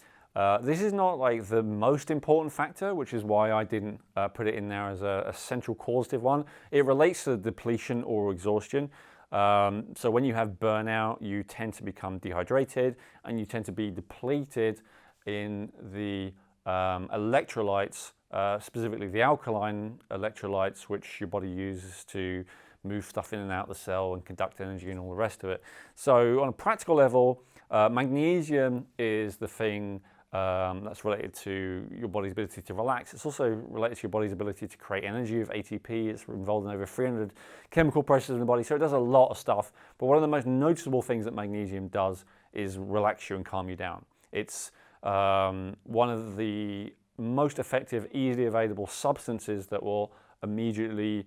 Speaker 1: This is not like the most important factor, which is why I didn't put it in there as a central causative one. It relates to depletion or exhaustion. So when you have burnout, you tend to become dehydrated and you tend to be depleted in the electrolytes, specifically the alkaline electrolytes, which your body uses to move stuff in and out of the cell and conduct energy and all the rest of it. So on a practical level, magnesium is the thing that's related to your body's ability to relax. It's also related to your body's ability to create energy with ATP. It's involved in over 300 chemical processes in the body, so it does a lot of stuff. But one of the most noticeable things that magnesium does is relax you and calm you down. It's one of the most effective, easily available substances that will immediately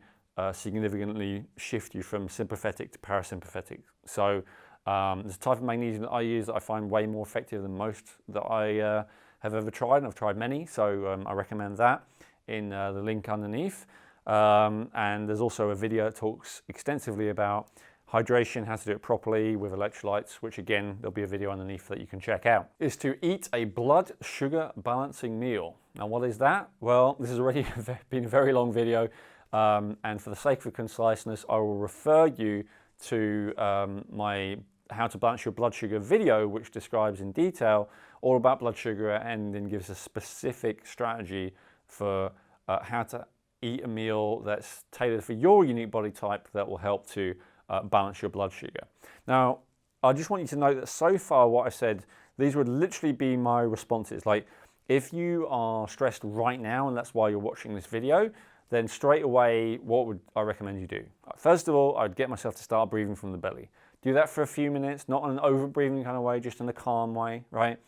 Speaker 1: significantly shift you from sympathetic to parasympathetic. So there's a type of magnesium that I use that I find way more effective than most that I have ever tried, and I've tried many, so I recommend that in the link underneath. And there's also a video that talks extensively about hydration, how to do it properly with electrolytes, which again, there'll be a video underneath that you can check out. Is to eat a blood sugar balancing meal. Now what is that? Well, this has already been a very long video, and for the sake of conciseness, I will refer you to my How to Balance Your Blood Sugar video, which describes in detail all about blood sugar and then gives a specific strategy for how to eat a meal that's tailored for your unique body type that will help to balance your blood sugar. Now, I just want you to know that so far what I said, these would literally be my responses. Like, if you are stressed right now and that's why you're watching this video, then straight away, what would I recommend you do? First of all, I'd get myself to start breathing from the belly. Do that for a few minutes, not in an over-breathing kind of way, just in a calm way, right?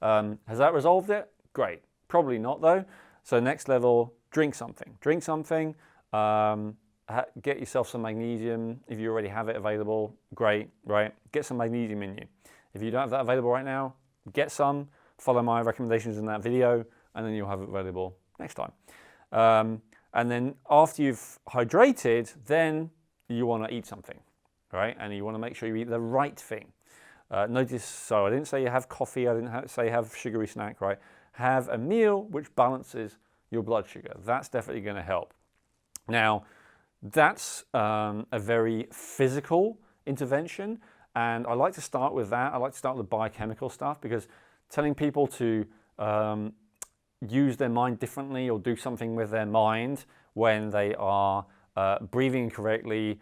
Speaker 1: Has that resolved it? Great. Probably not though. So next level, drink something. Drink something, get yourself some magnesium. If you already have it available, great, right? Get some magnesium in you. If you don't have that available right now, get some, follow my recommendations in that video, and then you'll have it available next time. And then after you've hydrated, then you want to eat something, right? And you want to make sure you eat the right thing. Notice, so I didn't say you have coffee, I didn't say have sugary snack, right? Have a meal which balances your blood sugar. That's definitely going to help. Now, that's a very physical intervention, and I like to start with that. I like to start with the biochemical stuff, because telling people to use their mind differently or do something with their mind when they are breathing incorrectly,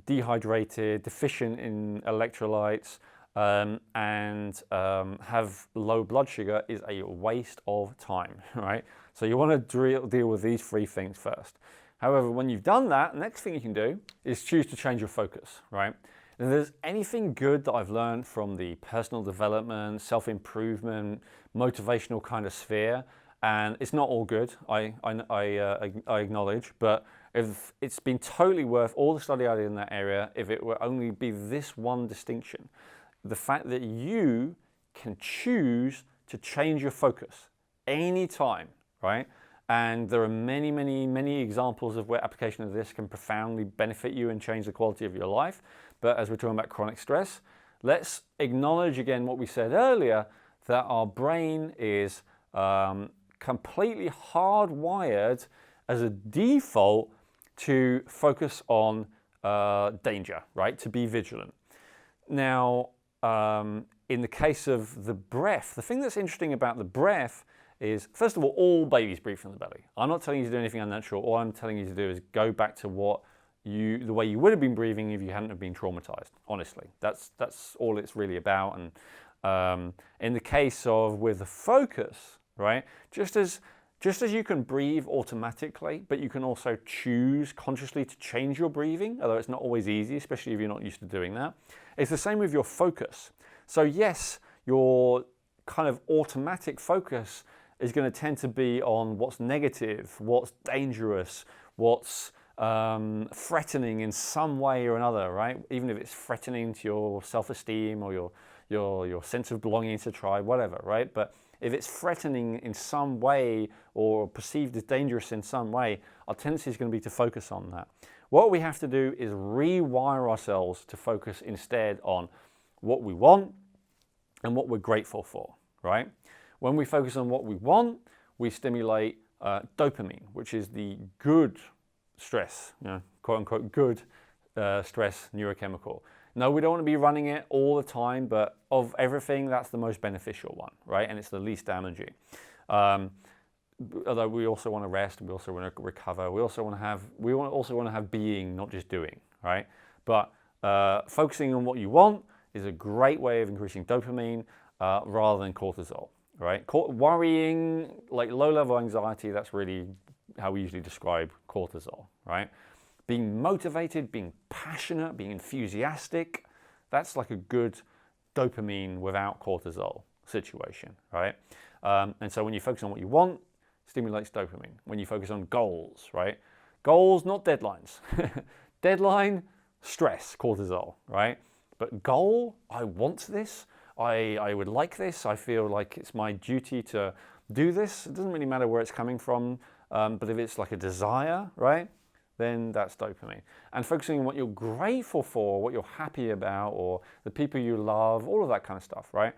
Speaker 1: dehydrated, deficient in electrolytes, and have low blood sugar is a waste of time, right? So you want to deal with these three things first. However, when you've done that, the next thing you can do is choose to change your focus, right? And if there's anything good that I've learned from the personal development, self-improvement, motivational kind of sphere, and it's not all good, I acknowledge, but if it's been totally worth all the study I did in that area, if it were only be this one distinction, the fact that you can choose to change your focus anytime, right? And there are many, many, many examples of where application of this can profoundly benefit you and change the quality of your life. But as we're talking about chronic stress, let's acknowledge again what we said earlier, that our brain is completely hardwired as a default to focus on danger, right? To be vigilant. Now, in the case of the breath, the thing that's interesting about the breath is, first of all babies breathe from the belly. I'm not telling you to do anything unnatural. All I'm telling you to do is go back to the way you would have been breathing if you hadn't have been traumatized. Honestly, that's all it's really about. And in the case of with the focus, right, just as you can breathe automatically, but you can also choose consciously to change your breathing, although it's not always easy, especially if you're not used to doing that. It's the same with your focus. So yes, your kind of automatic focus is going to tend to be on what's negative, what's dangerous, what's threatening in some way or another, right? Even if it's threatening to your self-esteem or your sense of belonging to tribe, whatever, right? But if it's threatening in some way or perceived as dangerous in some way, our tendency is going to be to focus on that. What we have to do is rewire ourselves to focus instead on what we want and what we're grateful for, right? When we focus on what we want, we stimulate dopamine, which is the good stress, quote unquote good stress neurochemical. No, we don't want to be running it all the time, but of everything, that's the most beneficial one, right? And it's the least damaging. Although we also want to rest, we also want to recover, we also want to have being, not just doing, right? But focusing on what you want is a great way of increasing dopamine rather than cortisol, right? Worrying, like low-level anxiety, that's really how we usually describe cortisol, right? Being motivated, being passionate, being enthusiastic, that's like a good dopamine without cortisol situation, right? And so when you focus on what you want, stimulates dopamine. When you focus on goals, right? Goals, not deadlines. Deadline, stress, cortisol, right? But goal, I want this. I would like this. I feel like it's my duty to do this. It doesn't really matter where it's coming from, but if it's like a desire, right, then that's dopamine. And focusing on what you're grateful for, what you're happy about, or the people you love, all of that kind of stuff, right?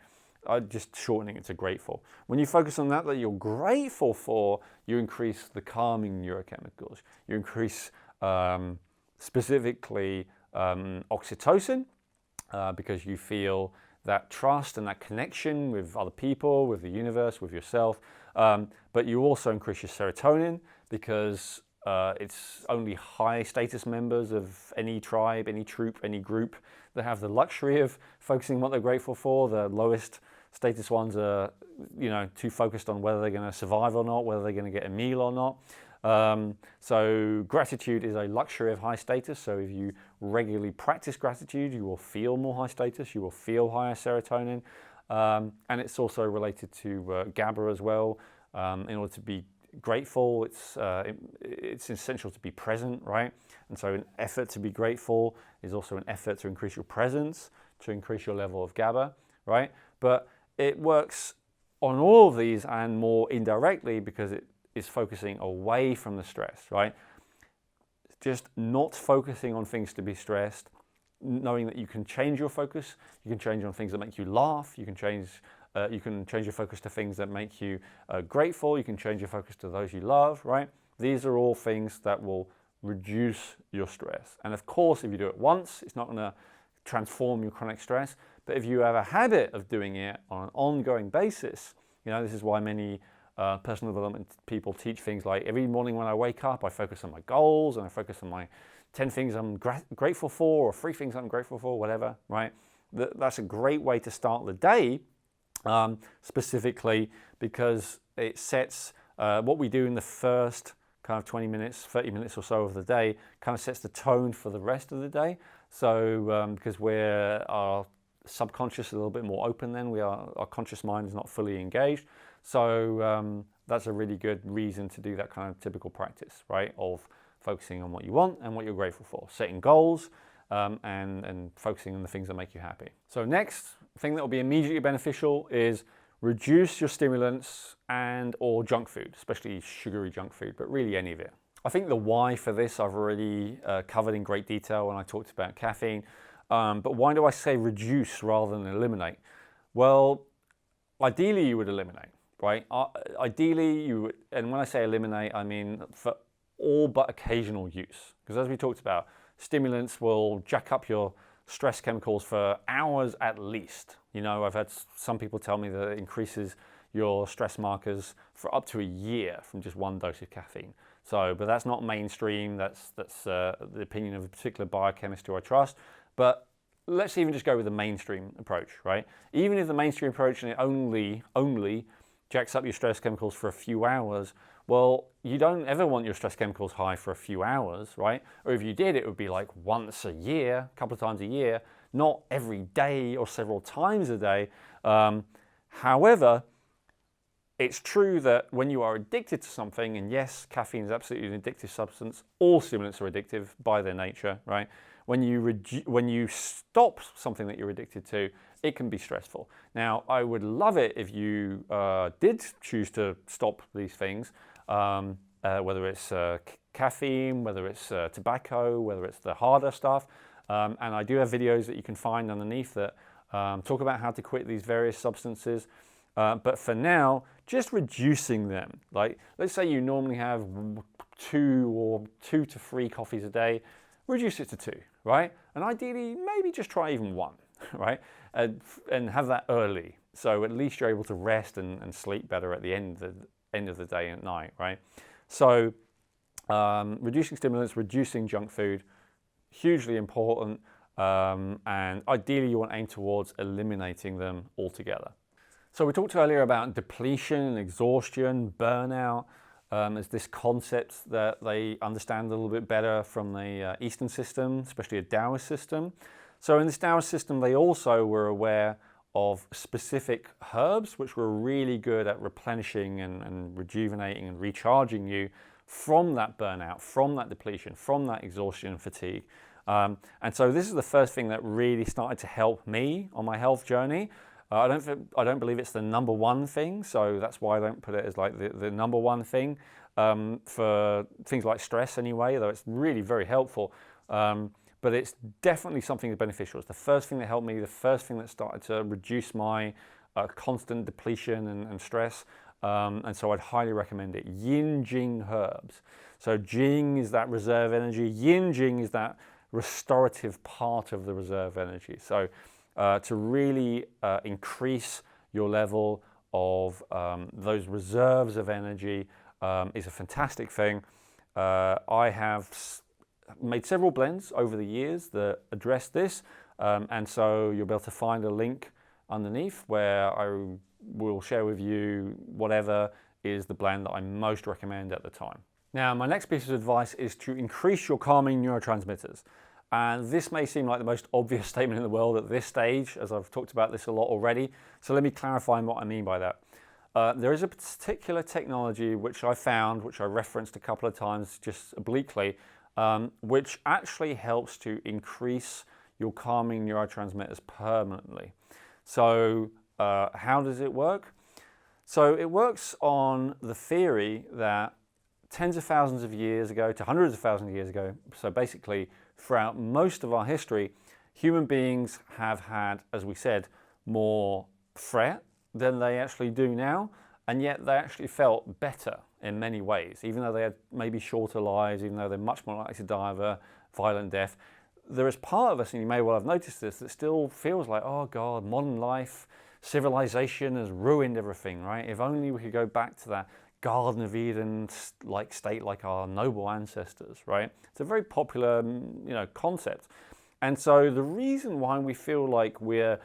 Speaker 1: I'm just shortening it to grateful. When you focus on that you're grateful for, you increase the calming neurochemicals. You increase specifically oxytocin because you feel that trust and that connection with other people, with the universe, with yourself. But you also increase your serotonin because it's only high status members of any tribe, any troop, any group that have the luxury of focusing on what they're grateful for. The lowest status ones are, too focused on whether they're going to survive or not, whether they're going to get a meal or not. So gratitude is a luxury of high status. So if you regularly practice gratitude, you will feel more high status, you will feel higher serotonin. And it's also related to GABA as well. In order to be grateful, it's essential to be present, right? And so an effort to be grateful is also an effort to increase your presence, to increase your level of GABA, right? But it works on all of these and more indirectly because it is focusing away from the stress, right? Just not focusing on things to be stressed, knowing that you can change your focus, you can change on things that make you laugh, you can change your focus to things that make you grateful, you can change your focus to those you love, right? These are all things that will reduce your stress. And of course, if you do it once, it's not gonna transform your chronic stress, but if you have a habit of doing it on an ongoing basis, this is why many personal development people teach things like every morning when I wake up, I focus on my goals and I focus on my 10 things I'm grateful for or 3 things I'm grateful for, whatever, right? That's a great way to start the day, specifically because it sets what we do in the first kind of 20 minutes, 30 minutes or so of the day, kind of sets the tone for the rest of the day. So because our subconscious is a little bit more open then, our conscious mind is not fully engaged. So that's a really good reason to do that kind of typical practice, right? Of focusing on what you want and what you're grateful for, setting goals and focusing on the things that make you happy. So next thing that will be immediately beneficial is reduce your stimulants and or junk food, especially sugary junk food, but really any of it. I think the why for this I've already covered in great detail when I talked about caffeine. But why do I say reduce rather than eliminate? Well, ideally you would eliminate, right? Ideally you would, and when I say eliminate, I mean for all but occasional use. Because as we talked about, stimulants will jack up your stress chemicals for hours at least. I've had some people tell me that it increases your stress markers for up to a year from just one dose of caffeine. So, but that's not mainstream. That's the opinion of a particular biochemist who I trust. But let's even just go with the mainstream approach, right? Even if the mainstream approach and it only jacks up your stress chemicals for a few hours, well, you don't ever want your stress chemicals high for a few hours, right? Or if you did, it would be like once a year, a couple of times a year, not every day or several times a day. However, it's true that when you are addicted to something, and yes, caffeine is absolutely an addictive substance, all stimulants are addictive by their nature, right? When you stop something that you're addicted to, it can be stressful. Now, I would love it if you did choose to stop these things, whether it's caffeine, whether it's tobacco, whether it's the harder stuff. And I do have videos that you can find underneath that talk about how to quit these various substances. But for now, just reducing them. Like, let's say you normally have 2 to 3 coffees a day, reduce it to 2, right? And ideally, maybe just try even 1, right? And have that early. So at least you're able to rest and sleep better at the end of the day at night, right? So reducing stimulants, reducing junk food, hugely important. And ideally, you want to aim towards eliminating them altogether. So we talked earlier about depletion, exhaustion, burnout, as this concept that they understand a little bit better from the Eastern system, especially a Taoist system. So in this Taoist system, they also were aware of specific herbs which were really good at replenishing and rejuvenating and recharging you from that burnout, from that depletion, from that exhaustion and fatigue. And so this is the first thing that really started to help me on my health journey. I don't believe it's the number one thing, so that's why I don't put it as like the number one thing for things like stress anyway, though it's really very helpful. But it's definitely something that's beneficial. It's the first thing that helped me, the first thing that started to reduce my constant depletion and stress. And so I'd highly recommend it. Yin Jing herbs. So Jing is that reserve energy. Yin Jing is that restorative part of the reserve energy. So to really increase your level of those reserves of energy is a fantastic thing. I have made several blends over the years that address this, and so you'll be able to find a link underneath where I will share with you whatever is the blend that I most recommend at the time. Now, my next piece of advice is to increase your calming neurotransmitters. And this may seem like the most obvious statement in the world at this stage, as I've talked about this a lot already. So let me clarify what I mean by that. There is a particular technology which I found, which I referenced a couple of times just obliquely, which actually helps to increase your calming neurotransmitters permanently. So how does it work? So it works on the theory that tens of thousands of years ago to hundreds of thousands of years ago, so basically throughout most of our history, human beings have had, as we said, more threat than they actually do now, and yet they actually felt better in many ways, even though they had maybe shorter lives, even though they're much more likely to die of a violent death. There is part of us, and you may well have noticed this, that still feels like, oh God, modern life, civilization has ruined everything, right? If only we could go back to that Garden of Eden like state, like our noble ancestors, right? It's a very popular, concept. And so the reason why we feel like we're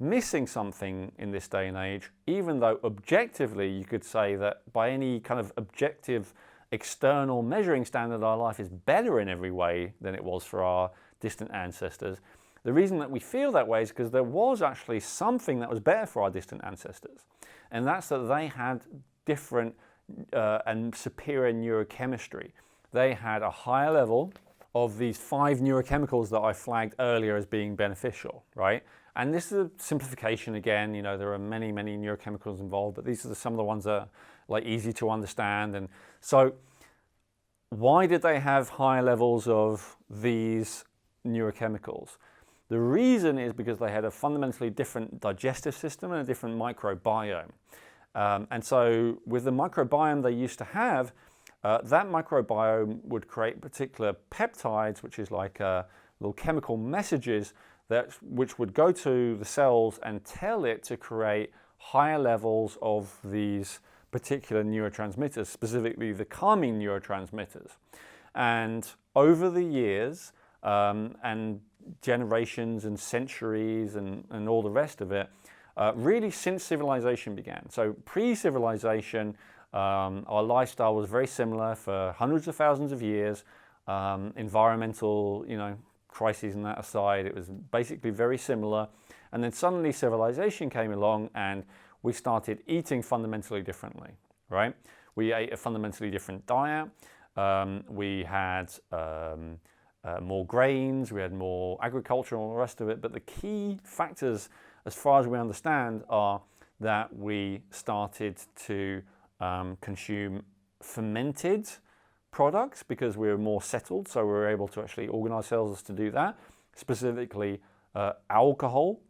Speaker 1: missing something in this day and age, even though objectively you could say that by any kind of objective external measuring standard, our life is better in every way than it was for our distant ancestors. The reason that we feel that way is because there was actually something that was better for our distant ancestors. And that's that they had different and superior neurochemistry. They had a higher level of these 5 neurochemicals that I flagged earlier as being beneficial, right? And this is a simplification again, there are many, many neurochemicals involved, but these are some of the ones that are like easy to understand. And so why did they have higher levels of these neurochemicals? The reason is because they had a fundamentally different digestive system and a different microbiome. And so with the microbiome they used to have, that microbiome would create particular peptides, which is like little chemical messages which would go to the cells and tell it to create higher levels of these particular neurotransmitters, specifically the calming neurotransmitters. And over the years and generations and centuries and all the rest of it, really since civilization began. So pre-civilization, our lifestyle was very similar for hundreds of thousands of years. Environmental, crises and that aside, it was basically very similar. And then suddenly civilization came along and we started eating fundamentally differently, right? We ate a fundamentally different diet. We had more grains, we had more agriculture and all the rest of it. But the key factors, as far as we understand, are that we started to consume fermented products because we were more settled, so we were able to actually organize ourselves to do that, specifically alcohol.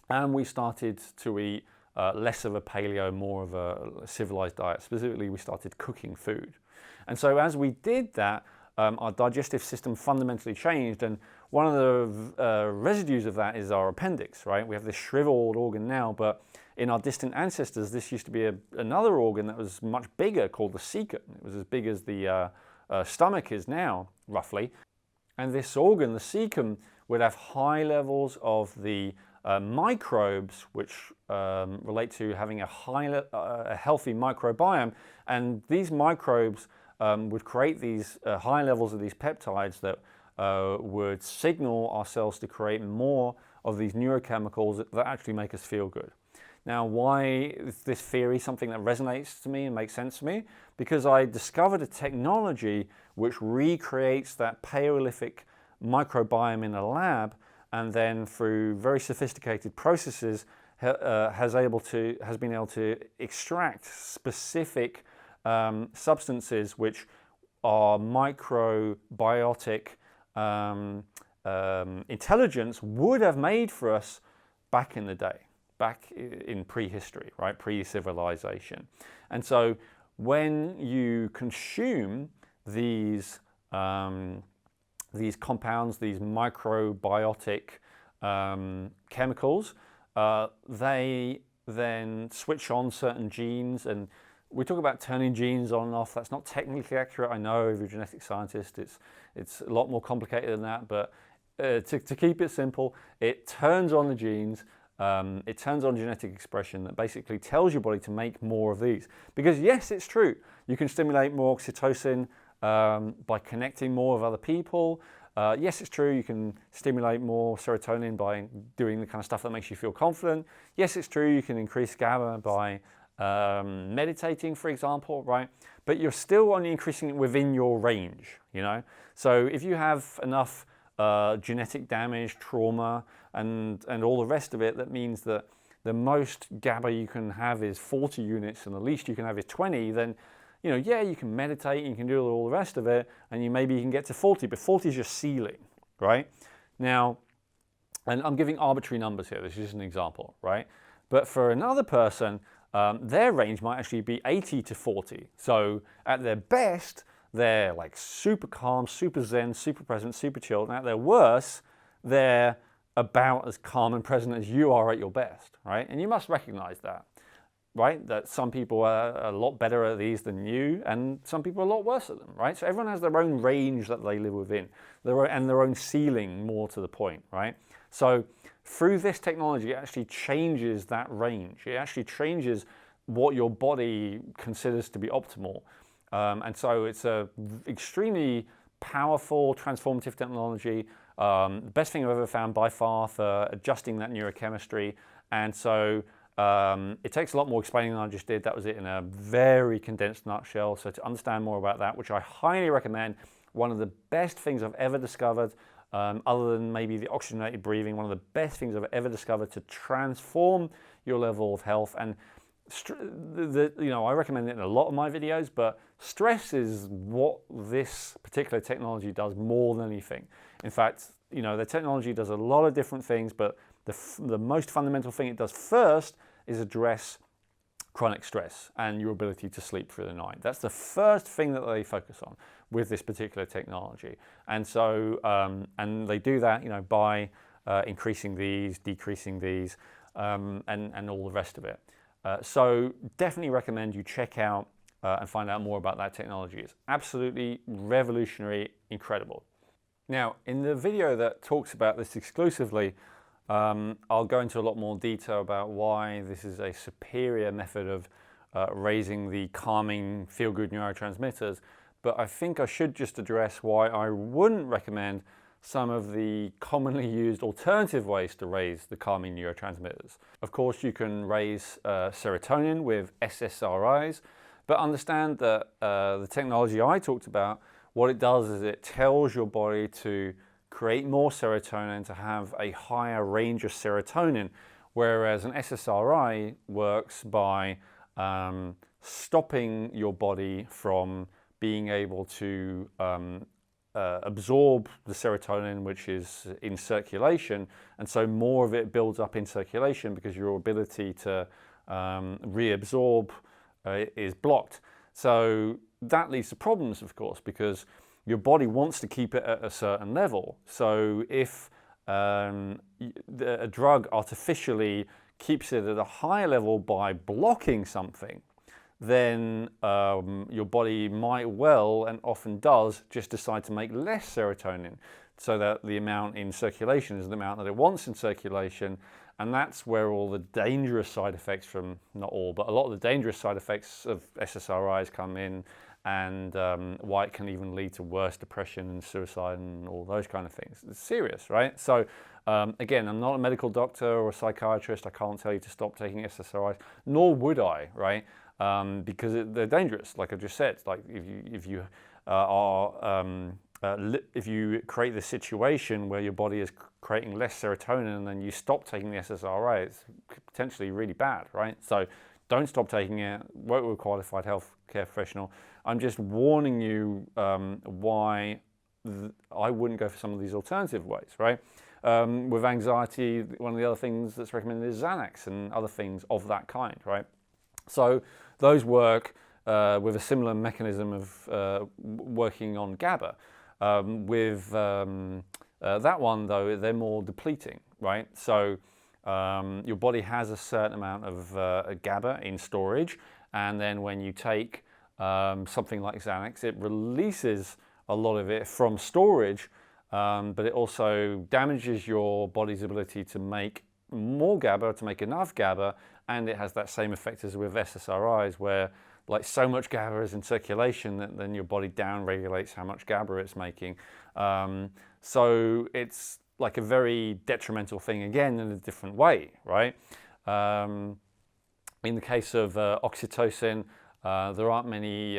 Speaker 1: And we started to eat less of a paleo, more of a civilized diet. Specifically, we started cooking food. And so as we did that, our digestive system fundamentally changed, and one of the residues of that is our appendix, right? We have this shriveled organ now, but in our distant ancestors, this used to be another organ that was much bigger called the cecum. It was as big as the stomach is now, roughly. And this organ, the cecum, would have high levels of the microbes, which relate to having a healthy microbiome. And these microbes would create these high levels of these peptides that would signal our cells to create more of these neurochemicals that actually make us feel good. Now, why is this theory something that resonates to me and makes sense to me? Because I discovered a technology which recreates that Paleolithic microbiome in a lab, and then through very sophisticated processes has been able to extract specific substances which our microbiotic intelligence would have made for us back in the day, back in prehistory, right? Pre-civilization. And so when you consume these compounds, these microbiotic chemicals, they then switch on certain genes. And we talk about turning genes on and off. That's not technically accurate. I know if you're a genetic scientist, it's a lot more complicated than that. But to keep it simple, it turns on the genes. It turns on genetic expression that basically tells your body to make more of these. Because yes, it's true. You can stimulate more oxytocin by connecting more with other people. Yes, it's true. You can stimulate more serotonin by doing the kind of stuff that makes you feel confident. Yes, it's true. You can increase GABA by meditating, for example, right? But you're still only increasing it within your range, you know? So if you have enough genetic damage, trauma, and all the rest of it, that means that the most GABA you can have is 40 units and the least you can have is 20, then, you know, yeah, you can meditate, you can do all the rest of it, and maybe you can get to 40, but 40 is your ceiling, right? Now, and I'm giving arbitrary numbers here, this is just an example, right? But for another person, their range might actually be 80 to 40. So at their best, they're like super calm, super zen, super present, super chilled. And at their worst, they're about as calm and present as you are at your best, right? And you must recognize that, right? That some people are a lot better at these than you, and some people are a lot worse at them, right? So everyone has their own range that they live within, and their own ceiling, more to the point, right? So through this technology, it actually changes that range. It actually changes what your body considers to be optimal. And so it's a extremely powerful, transformative technology. Best thing I've ever found by far for adjusting that neurochemistry. And so it takes a lot more explaining than I just did. That was it in a very condensed nutshell. So to understand more about that, which I highly recommend, one of the best things I've ever discovered, other than maybe the oxygenated breathing, one of the best things I've ever discovered to transform your level of health. And you know, I recommend it in a lot of my videos, but stress is what this particular technology does more than anything. In fact, you know, the technology does a lot of different things, but the most fundamental thing it does first is address chronic stress and your ability to sleep through the night. That's the first thing that they focus on with this particular technology. And so, and they do that, you know, by increasing these, decreasing these, and all the rest of it. So definitely recommend you check out and find out more about that technology. It's absolutely revolutionary, incredible. Now, in the video that talks about this exclusively, I'll go into a lot more detail about why this is a superior method of raising the calming, feel-good neurotransmitters. But I think I should just address why I wouldn't recommend some of the commonly used alternative ways to raise the calming neurotransmitters. Of course, you can raise serotonin with SSRIs, but understand that the technology I talked about, what it does is it tells your body to create more serotonin, to have a higher range of serotonin, whereas an SSRI works by stopping your body from being able to absorb the serotonin which is in circulation, and so more of it builds up in circulation because your ability to reabsorb is blocked. So that leads to problems, of course, because your body wants to keep it at a certain level. So if a drug artificially keeps it at a higher level by blocking something, then your body might well, and often does, just decide to make less serotonin so that the amount in circulation is the amount that it wants in circulation. And that's where all the dangerous side effects from, not all, but a lot of the dangerous side effects of SSRIs come in, and why it can even lead to worse depression and suicide and all those kind of things. It's serious, right? So Again, I'm not a medical doctor or a psychiatrist. I can't tell you to stop taking SSRIs, nor would I, right? Because they're dangerous, like I just said. Like if you create the situation where your body is creating less serotonin and then you stop taking the SSRI, it's potentially really bad, right? So don't stop taking it. Work with a qualified healthcare professional. I'm just warning you why I wouldn't go for some of these alternative ways, right? With anxiety, one of the other things that's recommended is Xanax and other things of that kind, right? So those work with a similar mechanism of working on GABA. With that one, though, they're more depleting, right? So your body has a certain amount of GABA in storage, and then when you take something like Xanax, it releases a lot of it from storage, but it also damages your body's ability to make more GABA, to make enough GABA, and it has that same effect as with SSRIs, where like so much GABA is in circulation that then your body down-regulates how much GABA it's making. So it's like a very detrimental thing, again, in a different way, right? In the case of oxytocin, there aren't many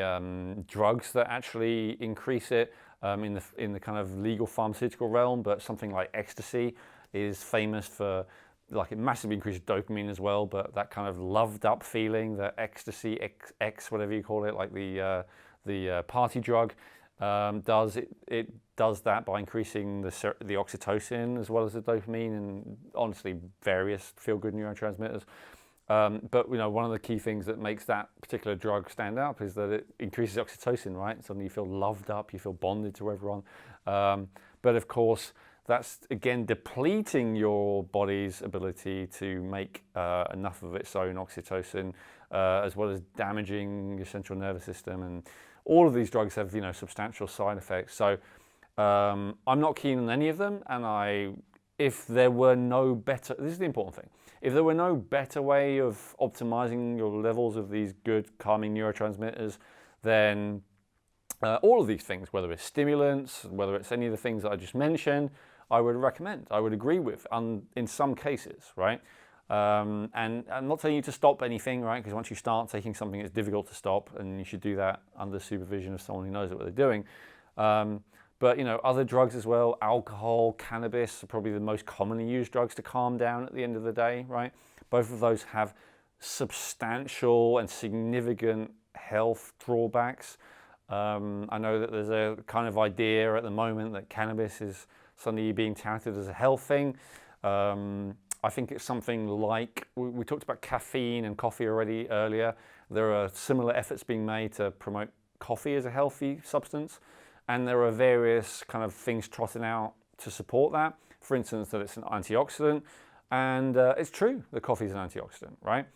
Speaker 1: drugs that actually increase it in the kind of legal pharmaceutical realm, but something like ecstasy is famous for, like, it massively increases dopamine as well, but that kind of loved up feeling, that ecstasy, X, whatever you call it, like the party drug, it does that by increasing the oxytocin as well as the dopamine, and honestly various feel-good neurotransmitters. But one of the key things that makes that particular drug stand out is that it increases oxytocin, right? Suddenly you feel loved up, you feel bonded to everyone. But of course, that's again depleting your body's ability to make enough of its own oxytocin, as well as damaging your central nervous system. And all of these drugs have substantial side effects. So I'm not keen on any of them. And if there were no better, this is the important thing. If there were no better way of optimizing your levels of these good calming neurotransmitters, then all of these things, whether it's stimulants, whether it's any of the things that I just mentioned, I would recommend, I would agree with in some cases, right? And I'm not telling you to stop anything, right? Because once you start taking something, it's difficult to stop, and you should do that under supervision of someone who knows what they're doing. But other drugs as well, alcohol, cannabis are probably the most commonly used drugs to calm down at the end of the day, right? Both of those have substantial and significant health drawbacks. I know that there's a kind of idea at the moment that cannabis is suddenly being touted as a health thing. I think it's something like, we talked about caffeine and coffee already earlier. There are similar efforts being made to promote coffee as a healthy substance. And there are various kind of things trotting out to support that. For instance, that it's an antioxidant. And it's true that coffee is an antioxidant, right?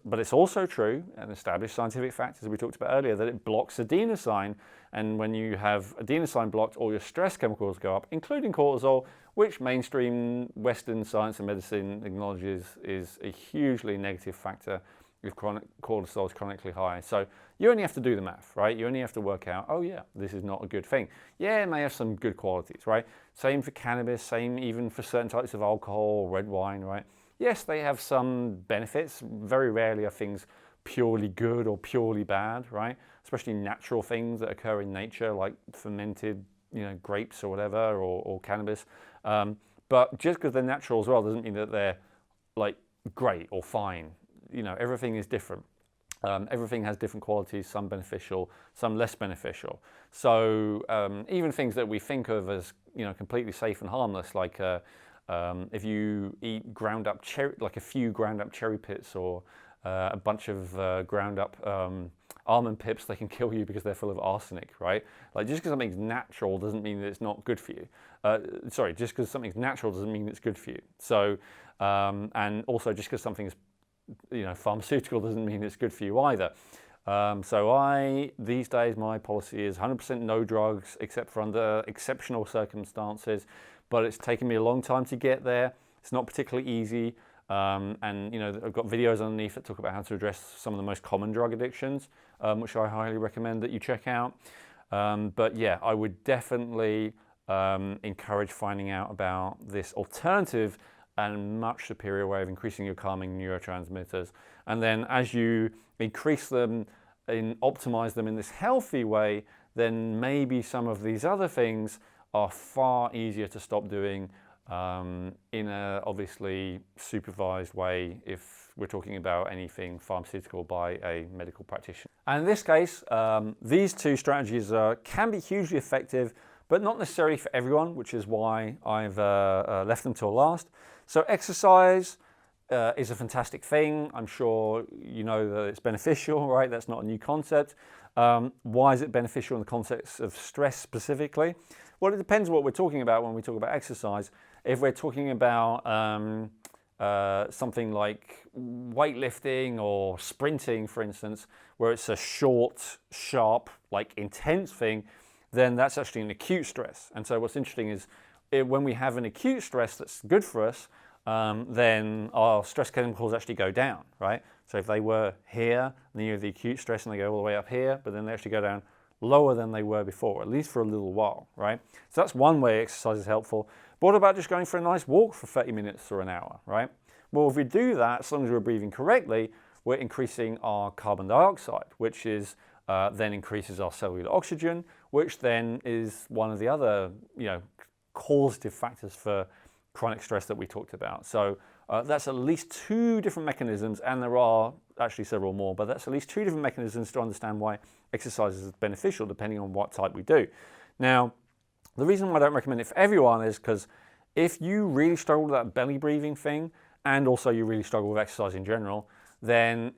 Speaker 1: But it's also true, an established scientific fact, as we talked about earlier, that it blocks adenosine. And when you have adenosine blocked, all your stress chemicals go up, including cortisol, which mainstream Western science and medicine acknowledges is a hugely negative factor if cortisol is chronically high. So you only have to do the math, right? You only have to work out, oh yeah, this is not a good thing. Yeah, it may have some good qualities, right? Same for cannabis, same even for certain types of alcohol or red wine, right? Yes, they have some benefits. Very rarely are things purely good or purely bad, right? Especially natural things that occur in nature, like fermented, grapes or whatever, or cannabis. But just because they're natural as well doesn't mean that they're like great or fine. Everything is different. Everything has different qualities, some beneficial, some less beneficial. So even things that we think of as completely safe and harmless, like if you eat ground up cherry, like a few ground up cherry pits or a bunch of ground up almond pips, they can kill you because they're full of arsenic, right? Like just because something's natural doesn't mean that it's not good for you. Just because something's natural doesn't mean it's good for you. So and also just because something's pharmaceutical doesn't mean it's good for you either. So these days, my policy is 100% no drugs except for under exceptional circumstances, but it's taken me a long time to get there. It's not particularly easy. And I've got videos underneath that talk about how to address some of the most common drug addictions, which I highly recommend that you check out. But yeah, I would definitely encourage finding out about this alternative and much superior way of increasing your calming neurotransmitters. And then as you increase them and optimize them in this healthy way, then maybe some of these other things are far easier to stop doing in a obviously supervised way if we're talking about anything pharmaceutical by a medical practitioner. And in this case, these two strategies can be hugely effective, but not necessarily for everyone, which is why I've left them till last. So exercise is a fantastic thing. I'm sure you know that it's beneficial, right? That's not a new concept. Why is it beneficial in the context of stress specifically? Well, it depends what we're talking about when we talk about exercise. If we're talking about something like weightlifting or sprinting, for instance, where it's a short, sharp, like intense thing, then that's actually an acute stress. And so what's interesting is when we have an acute stress that's good for us, then our stress chemicals actually go down, right? So if they were here, and then you have the acute stress and they go all the way up here, but then they actually go down lower than they were before, at least for a little while, right? So that's one way exercise is helpful. But what about just going for a nice walk for 30 minutes or an hour, right? Well, if we do that, as long as we're breathing correctly, we're increasing our carbon dioxide, which is then increases our cellular oxygen, which then is one of the other, causative factors for chronic stress that we talked about. So that's at least two different mechanisms, and there are actually several more, but that's at least two different mechanisms to understand why exercise is beneficial depending on what type we do. Now, the reason why I don't recommend it for everyone is because if you really struggle with that belly breathing thing, and also you really struggle with exercise in general, then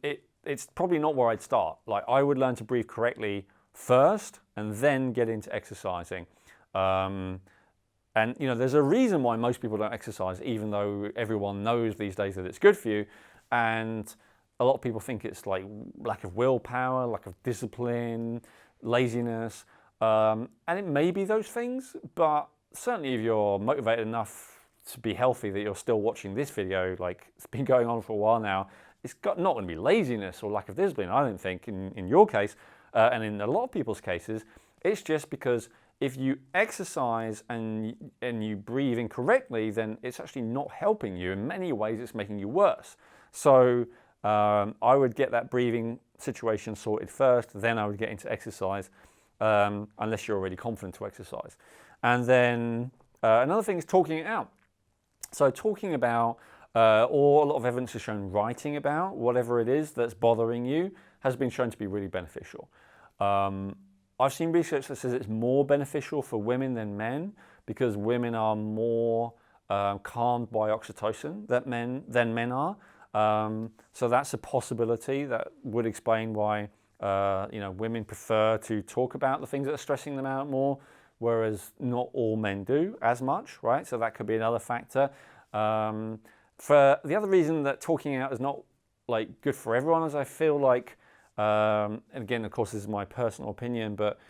Speaker 1: it's probably not where I'd start. Like, I would learn to breathe correctly first and then get into exercising. And there's a reason why most people don't exercise, even though everyone knows these days that it's good for you. And a lot of people think it's like lack of willpower, lack of discipline, laziness. And it may be those things, but certainly if you're motivated enough to be healthy that you're still watching this video, like it's been going on for a while now, it's not going to be laziness or lack of discipline, I don't think, in your case. And in a lot of people's cases, it's just because if you exercise and you breathe incorrectly, then it's actually not helping you. In many ways, it's making you worse. So I would get that breathing situation sorted first, then I would get into exercise, unless you're already confident to exercise. And then another thing is talking it out. So talking about, or a lot of evidence has shown writing about whatever it is that's bothering you has been shown to be really beneficial. I've seen research that says it's more beneficial for women than men because women are more calmed by oxytocin than men are. So that's a possibility that would explain why women prefer to talk about the things that are stressing them out more, whereas not all men do as much, right? So that could be another factor. For the other reason that talking out is not like good for everyone is I feel like, and again, of course, this is my personal opinion, but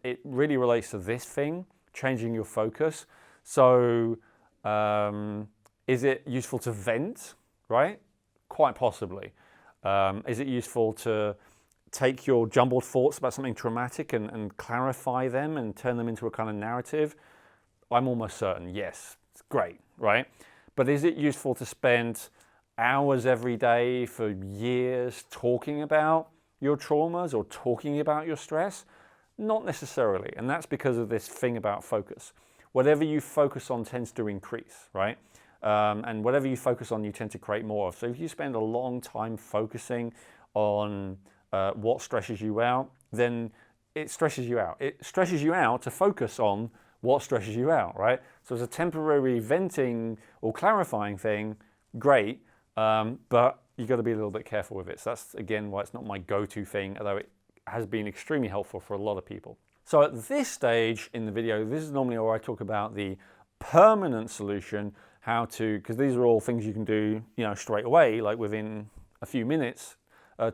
Speaker 1: it really relates to this thing, changing your focus. So is it useful to vent, right? Quite possibly. Is it useful to take your jumbled thoughts about something traumatic and clarify them and turn them into a kind of narrative? I'm almost certain, yes, it's great, right? But is it useful to spend hours every day for years talking about your traumas or talking about your stress? Not necessarily, and that's because of this thing about focus. Whatever you focus on tends to increase, right? And whatever you focus on, you tend to create more of. So if you spend a long time focusing on what stresses you out, then it stresses you out. It stresses you out to focus on what stresses you out, right? So as a temporary venting or clarifying thing, great, but you've got to be a little bit careful with it. So that's, again, why it's not my go-to thing, although it has been extremely helpful for a lot of people. So at this stage in the video, this is normally where I talk about the permanent solution, because these are all things you can do, straight away, like within a few minutes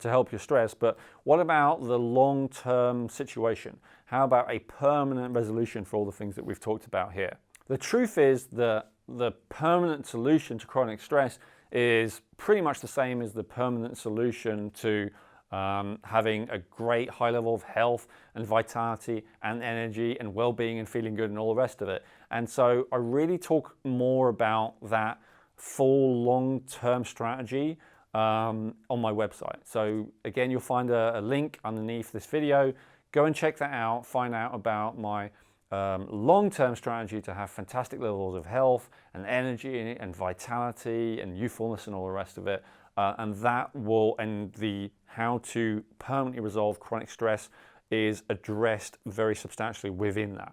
Speaker 1: to help your stress. But what about the long-term situation? How about a permanent resolution for all the things that we've talked about here? The truth is that the permanent solution to chronic stress is pretty much the same as the permanent solution to having a great high level of health and vitality and energy and well-being and feeling good and all the rest of it. And so I really talk more about that full long-term strategy on my website. So again, you'll find a link underneath this video. Go and check that out, find out about my long-term strategy to have fantastic levels of health and energy and vitality and youthfulness and all the rest of it. And the how to permanently resolve chronic stress is addressed very substantially within that.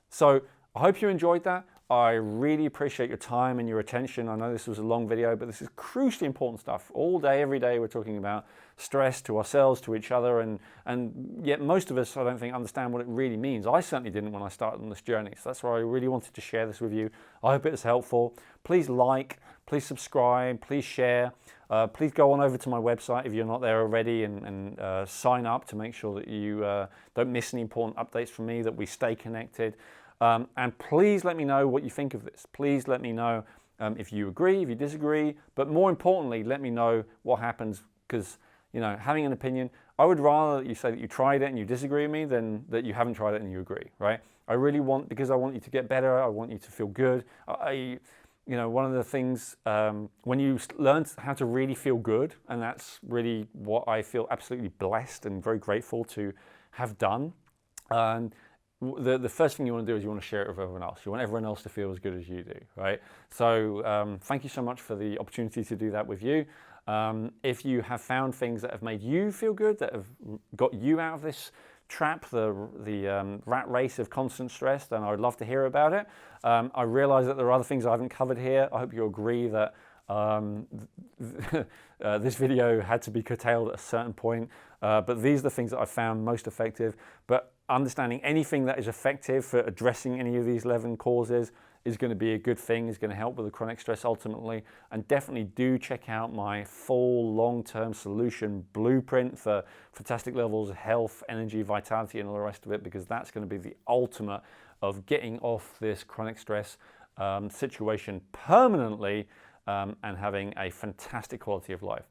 Speaker 1: So I hope you enjoyed that. I really appreciate your time and your attention. I know this was a long video, but this is crucially important stuff. All day, every day, we're talking about stress to ourselves, to each other, and yet most of us, I don't think, understand what it really means. I certainly didn't when I started on this journey. So that's why I really wanted to share this with you. I hope it was helpful. Please like, please subscribe, please share. Please go on over to my website if you're not there already and sign up to make sure that you don't miss any important updates from me, that we stay connected. And please let me know what you think of this. Please let me know if you agree, if you disagree, but more importantly, let me know what happens, because, you know, having an opinion, I would rather that you say that you tried it and you disagree with me than that you haven't tried it and you agree, right? I really want, because I want you to get better, I want you to feel good. You know, one of the things, when you learn how to really feel good, and that's really what I feel absolutely blessed and very grateful to have done, the first thing you want to do is you want to share it with everyone else. You want everyone else to feel as good as you do, right? So thank you so much for the opportunity to do that with you. If you have found things that have made you feel good, that have got you out of this trap, the rat race of constant stress, then I would love to hear about it. I realize that there are other things I haven't covered here. I hope you agree that this video had to be curtailed at a certain point, but these are the things that I found most effective. But understanding anything that is effective for addressing any of these 11 causes is going to be a good thing, is going to help with the chronic stress ultimately. And definitely do check out my full long-term solution blueprint for fantastic levels of health, energy, vitality, and all the rest of it, because that's going to be the ultimate of getting off this chronic stress situation permanently and having a fantastic quality of life.